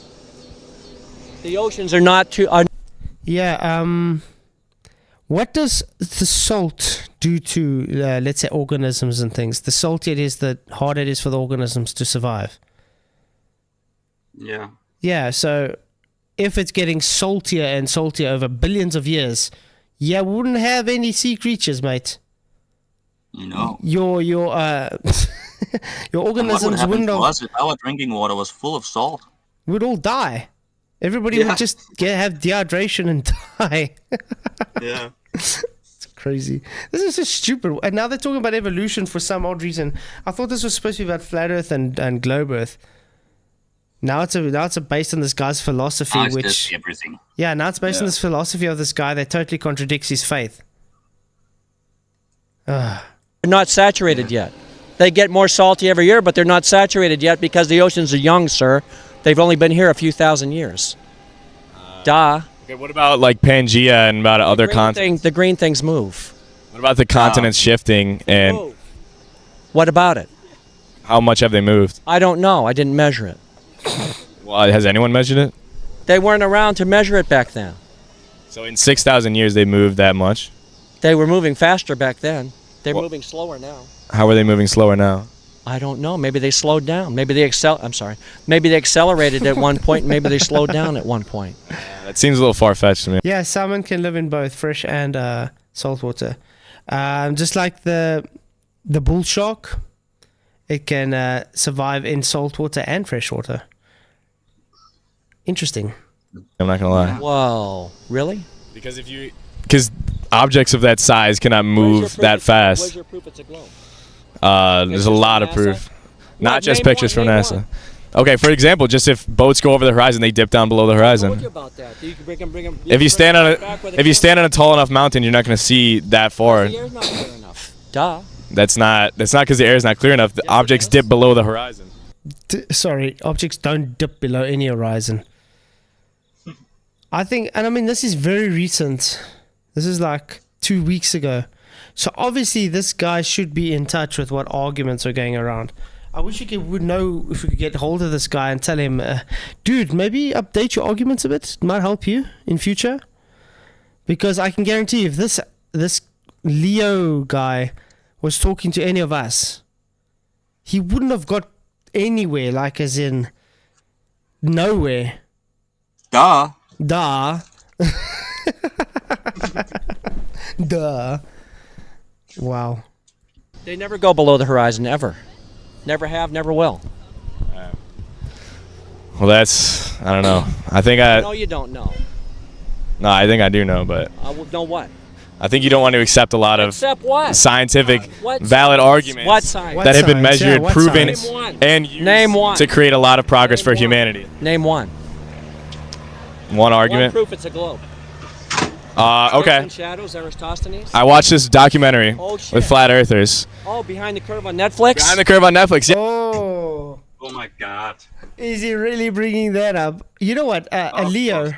The oceans are not too. Yeah. What does the salt do to, let's say, organisms and things? The saltier it is, the harder it is for the organisms to survive. Yeah. Yeah, so if it's getting saltier and saltier over billions of years, we wouldn't have any sea creatures, mate. Your your organisms wouldn't have. If our drinking water was full of salt, we'd all die. Everybody would just have dehydration and die. Yeah. It's crazy. This is just stupid. And now they're talking about evolution for some odd reason. I thought this was supposed to be about flat Earth and globe Earth. Now it's based on this guy's philosophy, it's which just everything. Yeah, now it's based on this philosophy of this guy that totally contradicts his faith. They're not saturated yet. They get more salty every year, but they're not saturated yet because the oceans are young, sir. They've only been here a few thousand years. Duh. Okay, what about like Pangea and about other continents? The green things move. What about the continents shifting and Move. What about it? how much have they moved? I don't know. I didn't measure it. Well, has anyone measured it? They weren't around to measure it back then. So in 6,000 years they moved that much? They were moving faster back then. They're moving slower now. How are they moving slower now? I don't know. Maybe they slowed down. Maybe they Maybe they accelerated at one point. Maybe they slowed down at one point. That seems a little far-fetched to me. Yeah, salmon can live in both fresh and saltwater. Just like the bull shark, it can survive in saltwater and freshwater. Interesting. I'm not gonna lie. Whoa, really? Because objects of that size cannot move that fast. Where's your proof it's a globe? There's a lot of proof. Not just Name pictures one, from name NASA. one. Okay, for example, just if boats go over the horizon, they dip down below the I horizon. told you about that. You can bring them. If you stand on a tall enough mountain, you're not going to see that far. The air's not clear enough. Duh. That's not because the air is not clear enough. The objects dip below the horizon. Sorry, objects don't dip below any horizon. I think, and I mean, this is very recent. This is like 2 weeks ago. So obviously this guy should be in touch with what arguments are going around. I wish would know if we could get hold of this guy and tell him, dude, maybe update your arguments a bit. It might help you in future. Because I can guarantee if this Leo guy was talking to any of us, he wouldn't have got anywhere, like as in nowhere. Duh. Duh. Duh. Wow. They never go below the horizon, ever. Never have, never will. Well, that's, I don't know. I think No, you don't know. No, I think I do know, but I will know what? I think you don't want to accept a lot of Accept what? scientific, What valid science? arguments What science? that have been What science? measured, Yeah, what proven, science? Name one. and used Name one. to create a lot of progress Name for one. humanity. Name one. One One argument? proof it's a globe. Okay. Shadows, Eratosthenes. I watched this documentary Oh, shit. with flat earthers. Oh, Behind the Curve on Netflix. Behind the Curve on Netflix. Yeah. Oh, Oh my God. is he really bringing that up? You know what, Leo,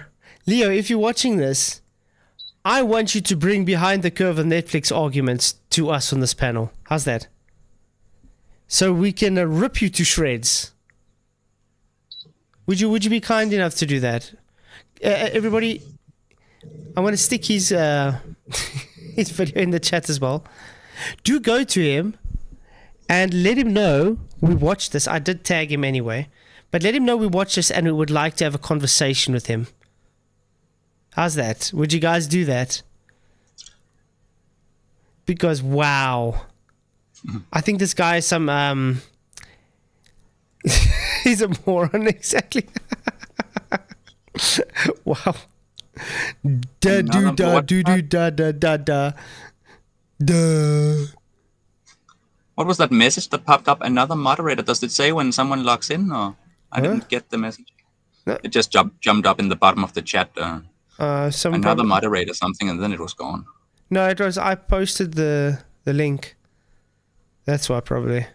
if you're watching this, I want you to bring Behind the Curve on Netflix arguments to us on this panel. How's that? So we can rip you to shreds. Would you be kind enough to do that? Everybody, I want to stick his his video in the chat as well. Do go to him and let him know we watched this. I did tag him anyway, but let him know we watched this and we would like to have a conversation with him. How's that? Would you guys do that? Because wow, I think this guy is some he's a moron, exactly. Wow. Da do da do do da da da da da. What was that message that popped up? Another moderator. Does it say when someone logs in, or I didn't get the message? No. It just jumped up in the bottom of the chat. Another moderator, something, and then it was gone. No, it was. I posted the link. That's why probably.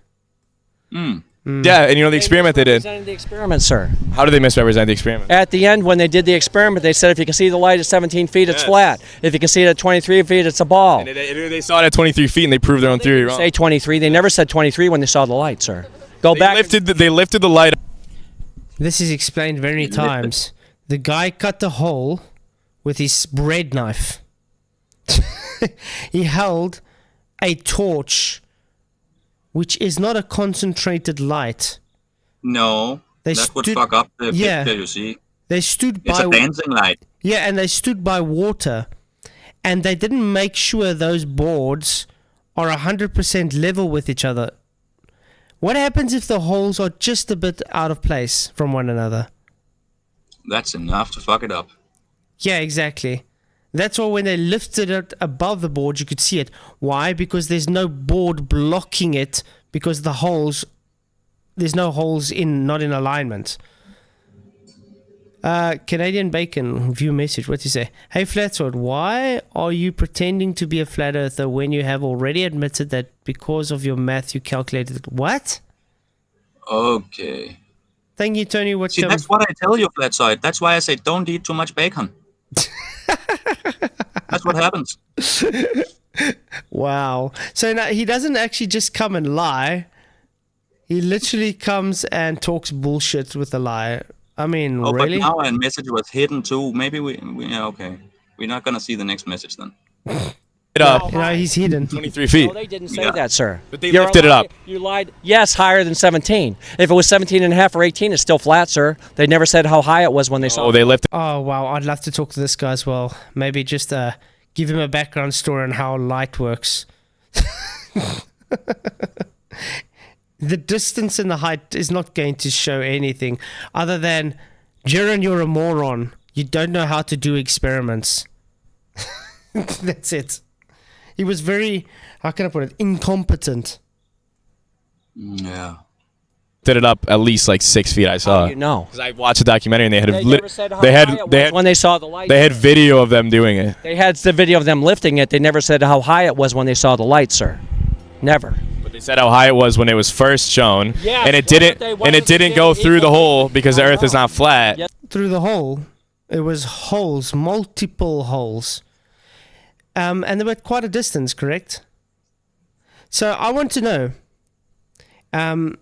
Yeah, and you know the experiment they did. The experiment, sir. How did they misrepresent the experiment? At the end, when they did the experiment, they said if you can see the light at 17 feet, it's flat. If you can see it at 23 feet, it's a ball. And they saw it at 23 feet, and they proved their own theory wrong. Say 23. They never said 23 when they saw the light, sir. Go back. They lifted the light. This is explained many times. The guy cut the hole with his bread knife. He held a torch, which is not a concentrated light. No, that would fuck up the picture, you see. They stood It's a dancing light. Yeah, and they stood by water. And they didn't make sure those boards are 100% level with each other. What happens if the holes are just a bit out of place from one another? That's enough to fuck it up. Yeah, exactly. That's why when they lifted it above the board, you could see it. Why? Because there's no board blocking it, because the holes, there's no holes not in alignment. Canadian Bacon, view message, what do you say? Hey Flatzoid, why are you pretending to be a flat earther when you have already admitted that because of your math you calculated it? What? Okay. Thank you, Tony. See, that's what I tell you, Flatzoid. That's why I say don't eat too much bacon. That's what happens. Wow. So now he doesn't actually just come and lie. He literally comes and talks bullshit with a lie. I mean, really? But now a message was hidden too. Maybe okay. We're not gonna see the next message then. It up. No, he's hidden. 23 feet. No, they didn't say that, sir. But they lifted it up. You lied. Yes, higher than 17. If it was 17 and a half or 18, it's still flat, sir. They never said how high it was when they saw it. Oh, they lifted. Oh, wow. I'd love to talk to this guy as well. Maybe just give him a background story on how light works. The distance and the height is not going to show anything other than, Jiren, you're a moron. You don't know how to do experiments. That's it. He was very, how can I put it, incompetent. Yeah. Did it up at least like 6 feet. I saw. How do you know? Because I watched the documentary and they had never said how high it was when they saw the light. They had video of them doing it. They had the video of them lifting it. They never said how high it was when they saw the light, sir. Never. But they said how high it was when it was first shown, Yes, and it didn't go through the hole because the Earth is not flat. Yes. Through the hole, it was holes, multiple holes. And they were at quite a distance, correct? So I want to know,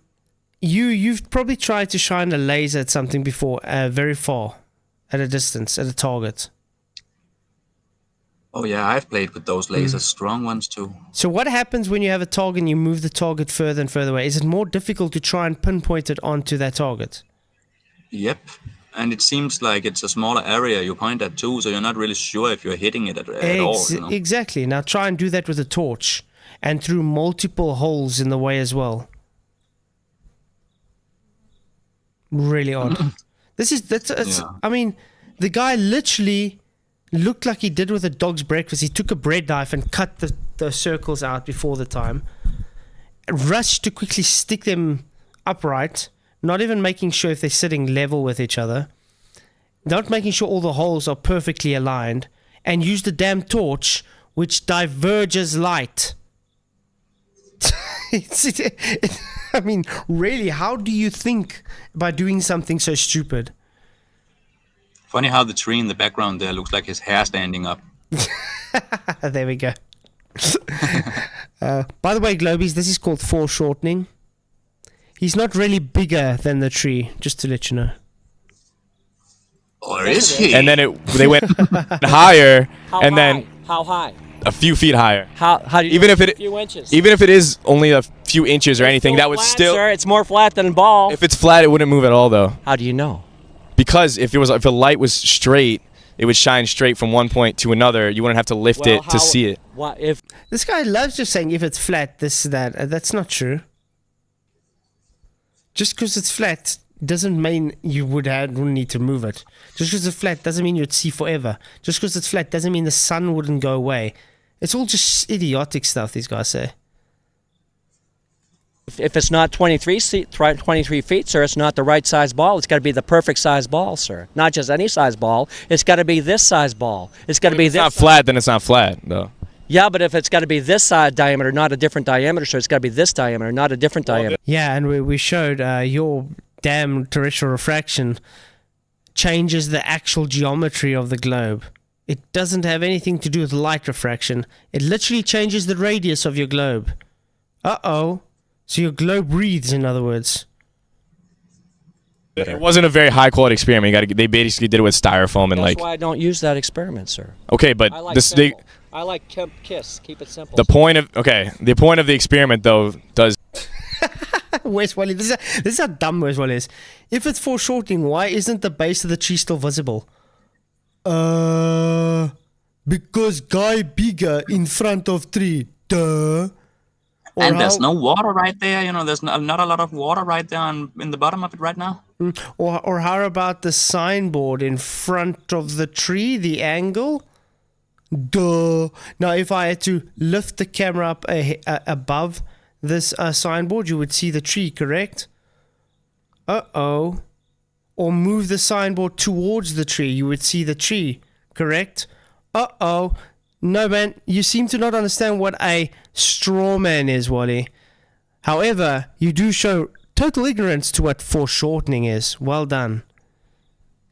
you've probably tried to shine a laser at something before, very far, at a distance, at a target. Oh yeah, I've played with those lasers, strong ones too. So what happens when you have a target and you move the target further and further away? Is it more difficult to try and pinpoint it onto that target? Yep. And it seems like it's a smaller area you point at too, so you're not really sure if you're hitting it at all. You know? Exactly. Now try and do that with a torch and through multiple holes in the way as well. Really odd. I mean, the guy literally looked like he did with a dog's breakfast. He took a bread knife and cut the circles out before the time. Rushed to quickly stick them upright. Not even making sure if they're sitting level with each other. Not making sure all the holes are perfectly aligned. And use the damn torch, which diverges light. I mean, really, how do you think by doing something so stupid? Funny how the tree in the background there looks like his hair standing up. There we go. By the way, Globies, this is called foreshortening. He's not really bigger than the tree, just to let you know. Or is he? And then they went higher, and then How high? a few feet higher. How do you Even know if it's it- a few inches? Even if it is only a few inches or anything, that would flat, still. Sir, it's more flat than a ball. If it's flat, it wouldn't move at all, though. How do you know? Because if the light was straight, it would shine straight from one point to another. You wouldn't have to lift it to see it. What if? This guy loves just saying if it's flat, this, that. That's not true. Just because it's flat doesn't mean you wouldn't need to move it. Just because it's flat doesn't mean you'd see forever. Just because it's flat doesn't mean the sun wouldn't go away. It's all just idiotic stuff these guys say. If it's not 23 feet, sir, it's not the right size ball. It's got to be the perfect size ball, sir. Not just any size ball. It's got to be this size ball. It's got to be If this. it's not flat, then it's not flat, though. Yeah, but if it's got to be this size diameter, not a different diameter, so it's got to be this diameter, not a different diameter. Yeah, and we showed your damn terrestrial refraction changes the actual geometry of the globe. It doesn't have anything to do with light refraction. It literally changes the radius of your globe. Uh-oh. So your globe breathes, in other words. It wasn't a very high quality experiment. They basically did it with styrofoam and That's why I don't use that experiment, sir. Okay, but I like this simple. I like KISS. Keep it simple. the point of the experiment though does. Where's Wally? This is how dumb Where's Wally is. If it's foreshortening, why isn't the base of the tree still visible? Because guy bigger in front of tree. Duh. And there's no water right there. You know, there's not a lot of water right there in the bottom of it right now. Or how about the signboard in front of the tree, the angle? Duh. Now, if I had to lift the camera up above this signboard, you would see the tree, correct? Uh-oh. Or move the signboard towards the tree, you would see the tree, correct? Uh-oh. No, man, you seem to not understand what a straw man is, Wally. However, you do show total ignorance to what foreshortening is. Well done.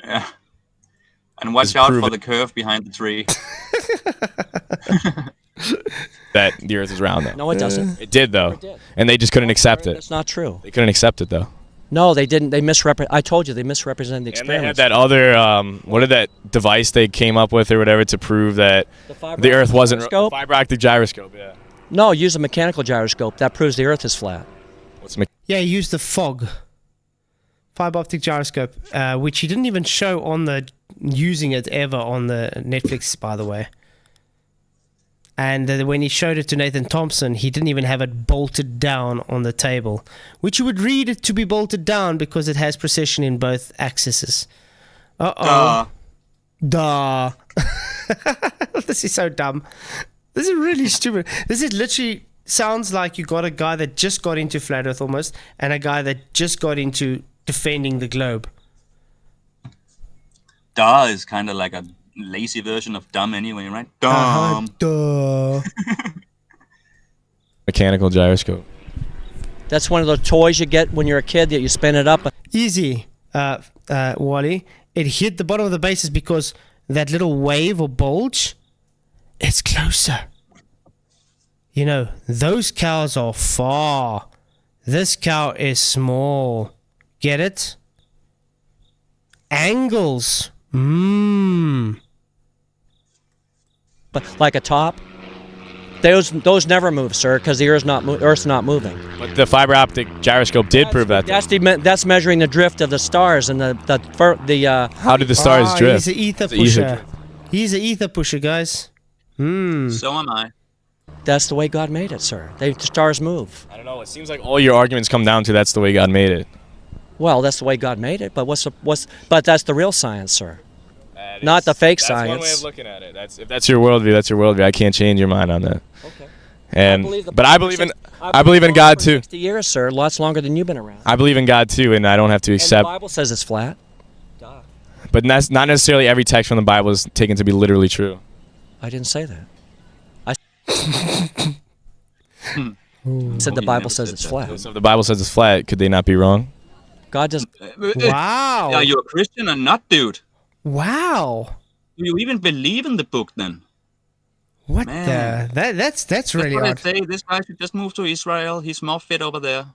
Yeah. And watch out for the curve behind the tree. That the Earth is round, though. No, it doesn't. It did, though. It did. And they just couldn't accept it. That's not true. They couldn't accept it, though. No, they didn't. They I told you they misrepresented the And they had experiment. that other, what did that device they came up with or whatever to prove that the Earth wasn't gyroscope? fiber optic gyroscope? Yeah. No, use a mechanical gyroscope. That proves the Earth is flat. What's Yeah, he used the FOG, fiber optic gyroscope, which he didn't even show on the using it ever on the Netflix, by the way. And when he showed it to Nathan Thompson, he didn't even have it bolted down on the table, which you would read it to be bolted down because it has precision in both axes. Uh-oh. Duh. This is so dumb. This is really stupid. This is literally sounds like you got a guy that just got into Flat Earth almost, and a guy that just got into defending the globe. Duh is kind of like a lazy version of dumb anyway, right? Dumb. Duh. mechanical gyroscope? That's one of those toys you get when you're a kid that you spin it up. Easy, Wally. It hit the bottom of the bases because that little wave or bulge, it's closer. You know, those cows are far. This cow is small. Get it? Angles. But like a top, those never move, sir, because the Earth's not moving. But the fiber optic gyroscope did prove that. That's measuring the drift of the stars and the. How did the stars drift? He's an ether It's pusher. He's an ether pusher, guys. So am I. That's the way God made it, sir. The stars move. I don't know. It seems like all your arguments come down to that's the way God made it. Well, that's the way God made it, but but that's the real science, sir. Not the fake science. That's one way of looking at it. If that's your worldview, that's your worldview. I can't change your mind on that. Okay. And I believe in God too. 60 years, sir. Lots longer than you've been around. I believe in God too, and I don't have to And accept. the Bible says it's flat. But that's not necessarily every text from the Bible is taken to be literally true. I didn't say that. I said the Bible says it's flat. So if the Bible says it's flat, could they not be wrong? God does. Wow. Are you a Christian or not, dude? Wow. Do you even believe in the book then? What Man. the? That's really That's what I odd. say. This guy should just move to Israel. He's more fit over there.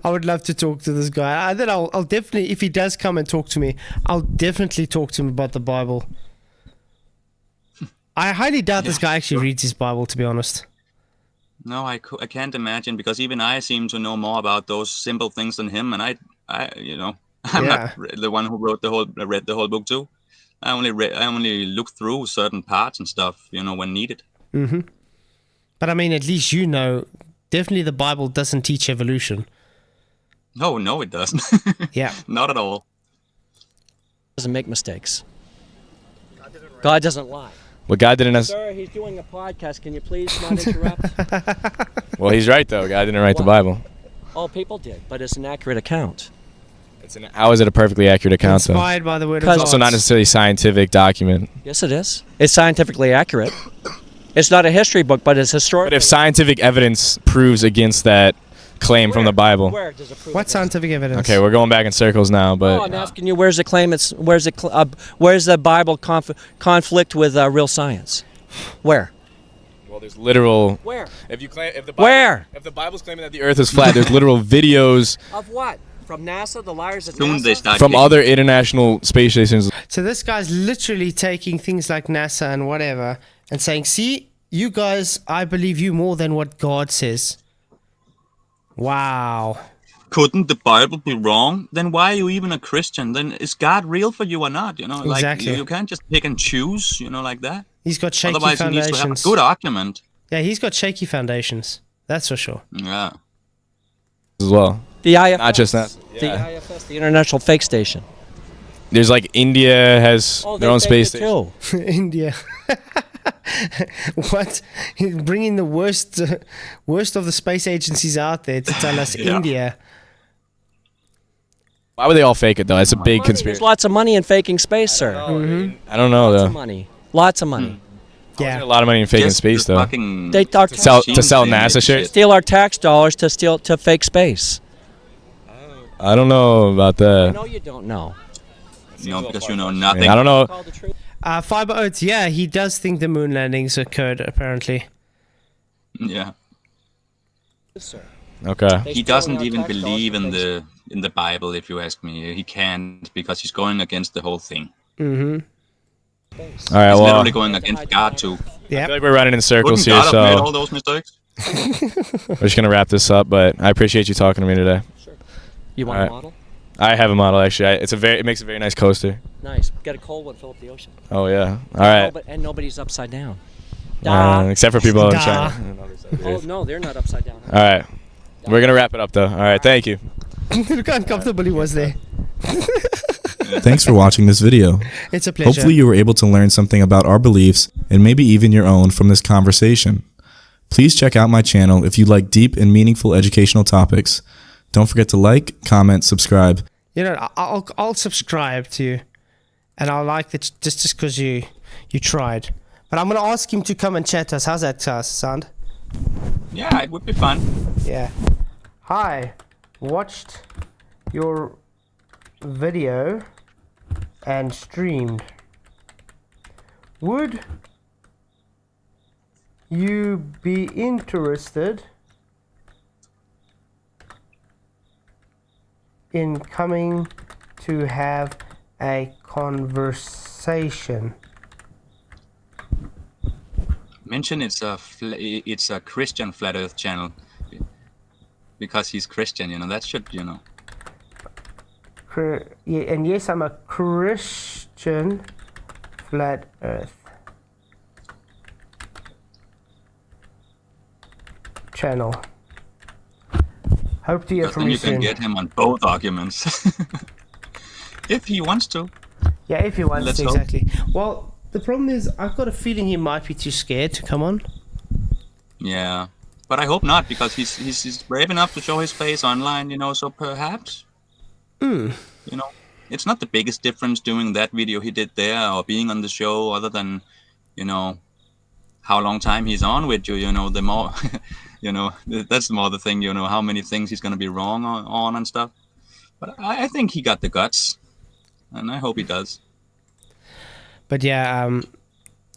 I would love to talk to this guy. Then I'll definitely, if he does come and talk to me, I'll definitely talk to him about the Bible. I highly doubt this guy actually reads his Bible, to be honest. No, I can't imagine, because even I seem to know more about those simple things than him, and I'm Yeah. not the one who read the whole book too. I only look through certain parts and stuff, when needed. But I mean, at least you know, definitely the Bible doesn't teach evolution. No, it doesn't. Yeah. Not at all. Doesn't make mistakes. God doesn't lie. Well, God didn't. Sir, he's doing a podcast. Can you please not interrupt? Well, he's right though. God didn't write the What? Bible. All people did, but it's an accurate account. How is it a perfectly accurate account though? Inspired by the word of Because- God. Also, not necessarily a scientific document. Yes, it is. It's scientifically accurate. It's not a history book, but it's historical. But if scientific evidence proves against that claim from the Bible, Where does it prove What it? scientific evidence? okay, we're going back in circles now. No, But I'm asking you, where's the claim? Where's the Bible conflict with real science? Where? well, there's literal. Where? If the Where? If the Bible's claiming that the Earth is flat, there's literal videos Of what? From NASA, the liars at Soon they NASA? start from kicking. other international space stations. So this guy's literally taking things like NASA and whatever and saying, see, you guys, I believe you more than what God says. Wow. Couldn't the Bible be wrong? Then why are you even a Christian? Then is God real for you or not? Like Exactly. you can't just pick and choose, like that. He's got shaky Otherwise, he needs to have a foundations. good argument. Yeah, he's got shaky foundations. That's for sure. Yeah. As well, The IFS. not just that. The IFS, the International Fake Station. There's like India has Oh, their own space station. station. India. What? Bringing the worst of the space agencies out there to tell us Yeah. India. Why would they all fake it though? It's a big There's conspiracy. lots of money in faking space, sir. I don't know Lots though. of money. Lots of money. There's Yeah. a lot of money in faking Just space the though. fucking They talk To sell machines NASA they shit. make steal our tax dollars to fake space. I don't know about that. No, you don't know. Because you know nothing. I don't know. Call the truth. Fiber Oats, yeah, he does think the moon landings occurred, apparently. Yeah. Sir. Okay. They He steal doesn't our even tax dollars believe for in fake the Bible, if you ask me. He can't, because he's going against the whole thing. Mm-hmm. space. All right. He's Well, literally going against God too. I feel Yeah. like we're running in circles Wouldn't here, God have made so all those mistakes? we're just gonna wrap this up. But I appreciate you talking to me today. You want Alright. a model? I have a model actually. It makes a very nice coaster. Nice. Get a cold one, fill up the ocean. Oh yeah. All right. And nobody's upside down. Duh. Except for people in Duh. China. Oh no, they're not upside down. All right. We're gonna wrap it up though. All right. Thank you. Look how uncomfortable he was there. Thanks for watching this video. It's a pleasure. Hopefully you were able to learn something about our beliefs and maybe even your own from this conversation. Please check out my channel if you like deep and meaningful educational topics. Don't forget to like, comment, subscribe. You know, I'll subscribe to you, and I'll like that just because you tried. But I'm gonna ask him to come and chat us. How's that sound? Yeah, it would be fun. Yeah. Hi, watched your video and streamed. Would you be interested in coming to have a conversation? Mention it's a Christian flat Earth channel, because he's Christian. That should Yeah, and yes, I'm a Christian flat Earth channel. Hope to hear Because from then you you can soon. get him on both arguments, if he wants to. Yeah, if he wants Let's to, hope. exactly. Well, the problem is, I've got a feeling he might be too scared to come on. Yeah, but I hope not, because he's brave enough to show his face online. So perhaps. It's not the biggest difference doing that video he did there or being on the show, other than, how long time he's on with you. The more, that's more the thing. How many things he's gonna be wrong on and stuff. But I think he got the guts, and I hope he does. But yeah,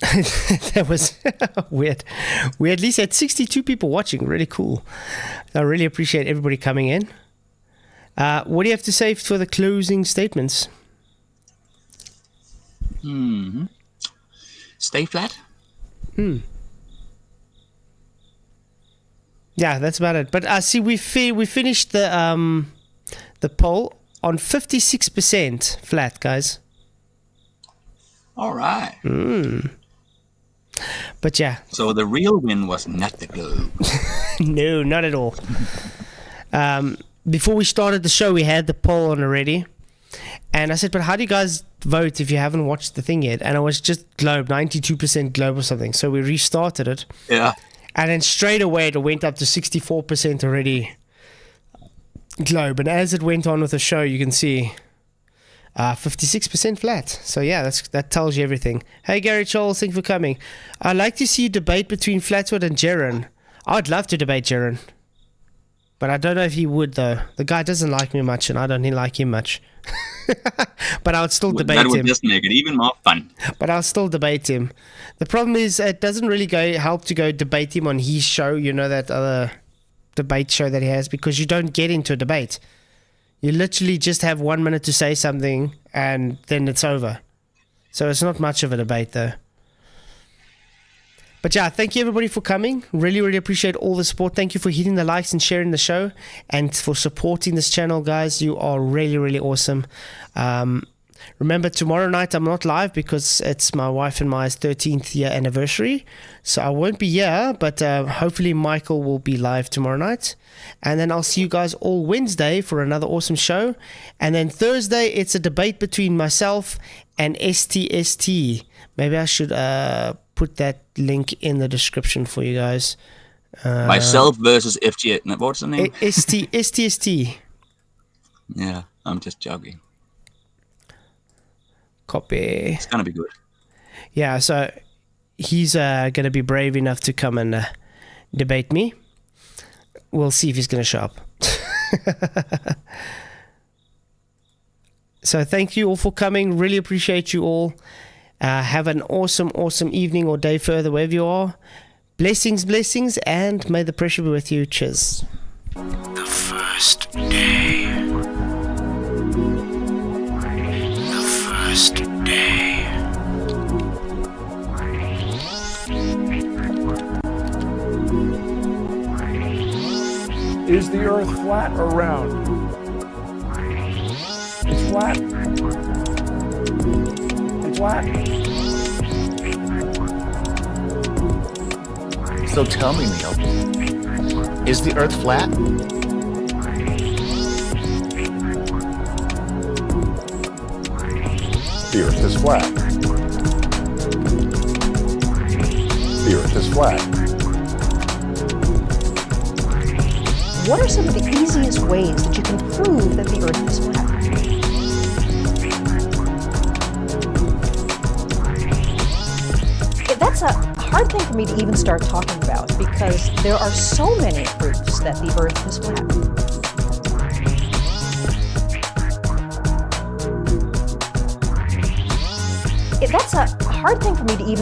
That was weird. We at least had 62 people watching. Really cool. I really appreciate everybody coming in. What do you have to say for the closing statements? Stay flat. Yeah, that's about it. But I see we finished the poll on 56% flat, guys. All right. But yeah. So the real win was not the globe. No, not at all. Before we started the show, we had the poll on already. And I said, but how do you guys vote if you haven't watched the thing yet? And it was just globe, 92% globe or something. So we restarted it. Yeah. And then straight away it went up to 64% already globe. And as it went on with the show, you can see 56% flat. So yeah, that tells you everything. Hey Gary Charles, thank you for coming. I'd like to see a debate between Flatzoid and Jaren. I'd love to debate Jaren. But I don't know if he would though. The guy doesn't like me much and I don't like him much. But I would still debate him. That would just make it even more fun. But I'll still debate him. The problem is it doesn't really help to go debate him on his show, that other debate show that he has, because you don't get into a debate. You literally just have 1 minute to say something and then it's over. So it's not much of a debate though. But yeah, thank you everybody for coming. Really, really appreciate all the support. Thank you for hitting the likes and sharing the show and for supporting this channel, guys. You are really, really awesome. Remember, tomorrow night I'm not live because it's my wife and my 13th year anniversary. So I won't be here, but hopefully Michael will be live tomorrow night. And then I'll see you guys all Wednesday for another awesome show. And then Thursday, it's a debate between myself and STST. Maybe I should put that link in the description for you guys. Myself versus FG. What's the name? STST. Yeah, I'm just joking. Copy. It's gonna be good. Yeah, so he's gonna be brave enough to come and debate me. We'll see if he's gonna show up. So thank you all for coming. Really appreciate you all. Have an awesome, awesome evening or day further wherever you are. Blessings, blessings, and may the pressure be with you. Cheers. The first day. The first day. Is the Earth flat or round? It's flat. It's flat. So tell me, Neil, is the Earth flat? The Earth is flat. The Earth is flat. What are some of the easiest ways that you can prove that the Earth is flat? That's a hard thing for me to even start talking about because there are so many proofs that the Earth is flat. That's a hard thing for me to even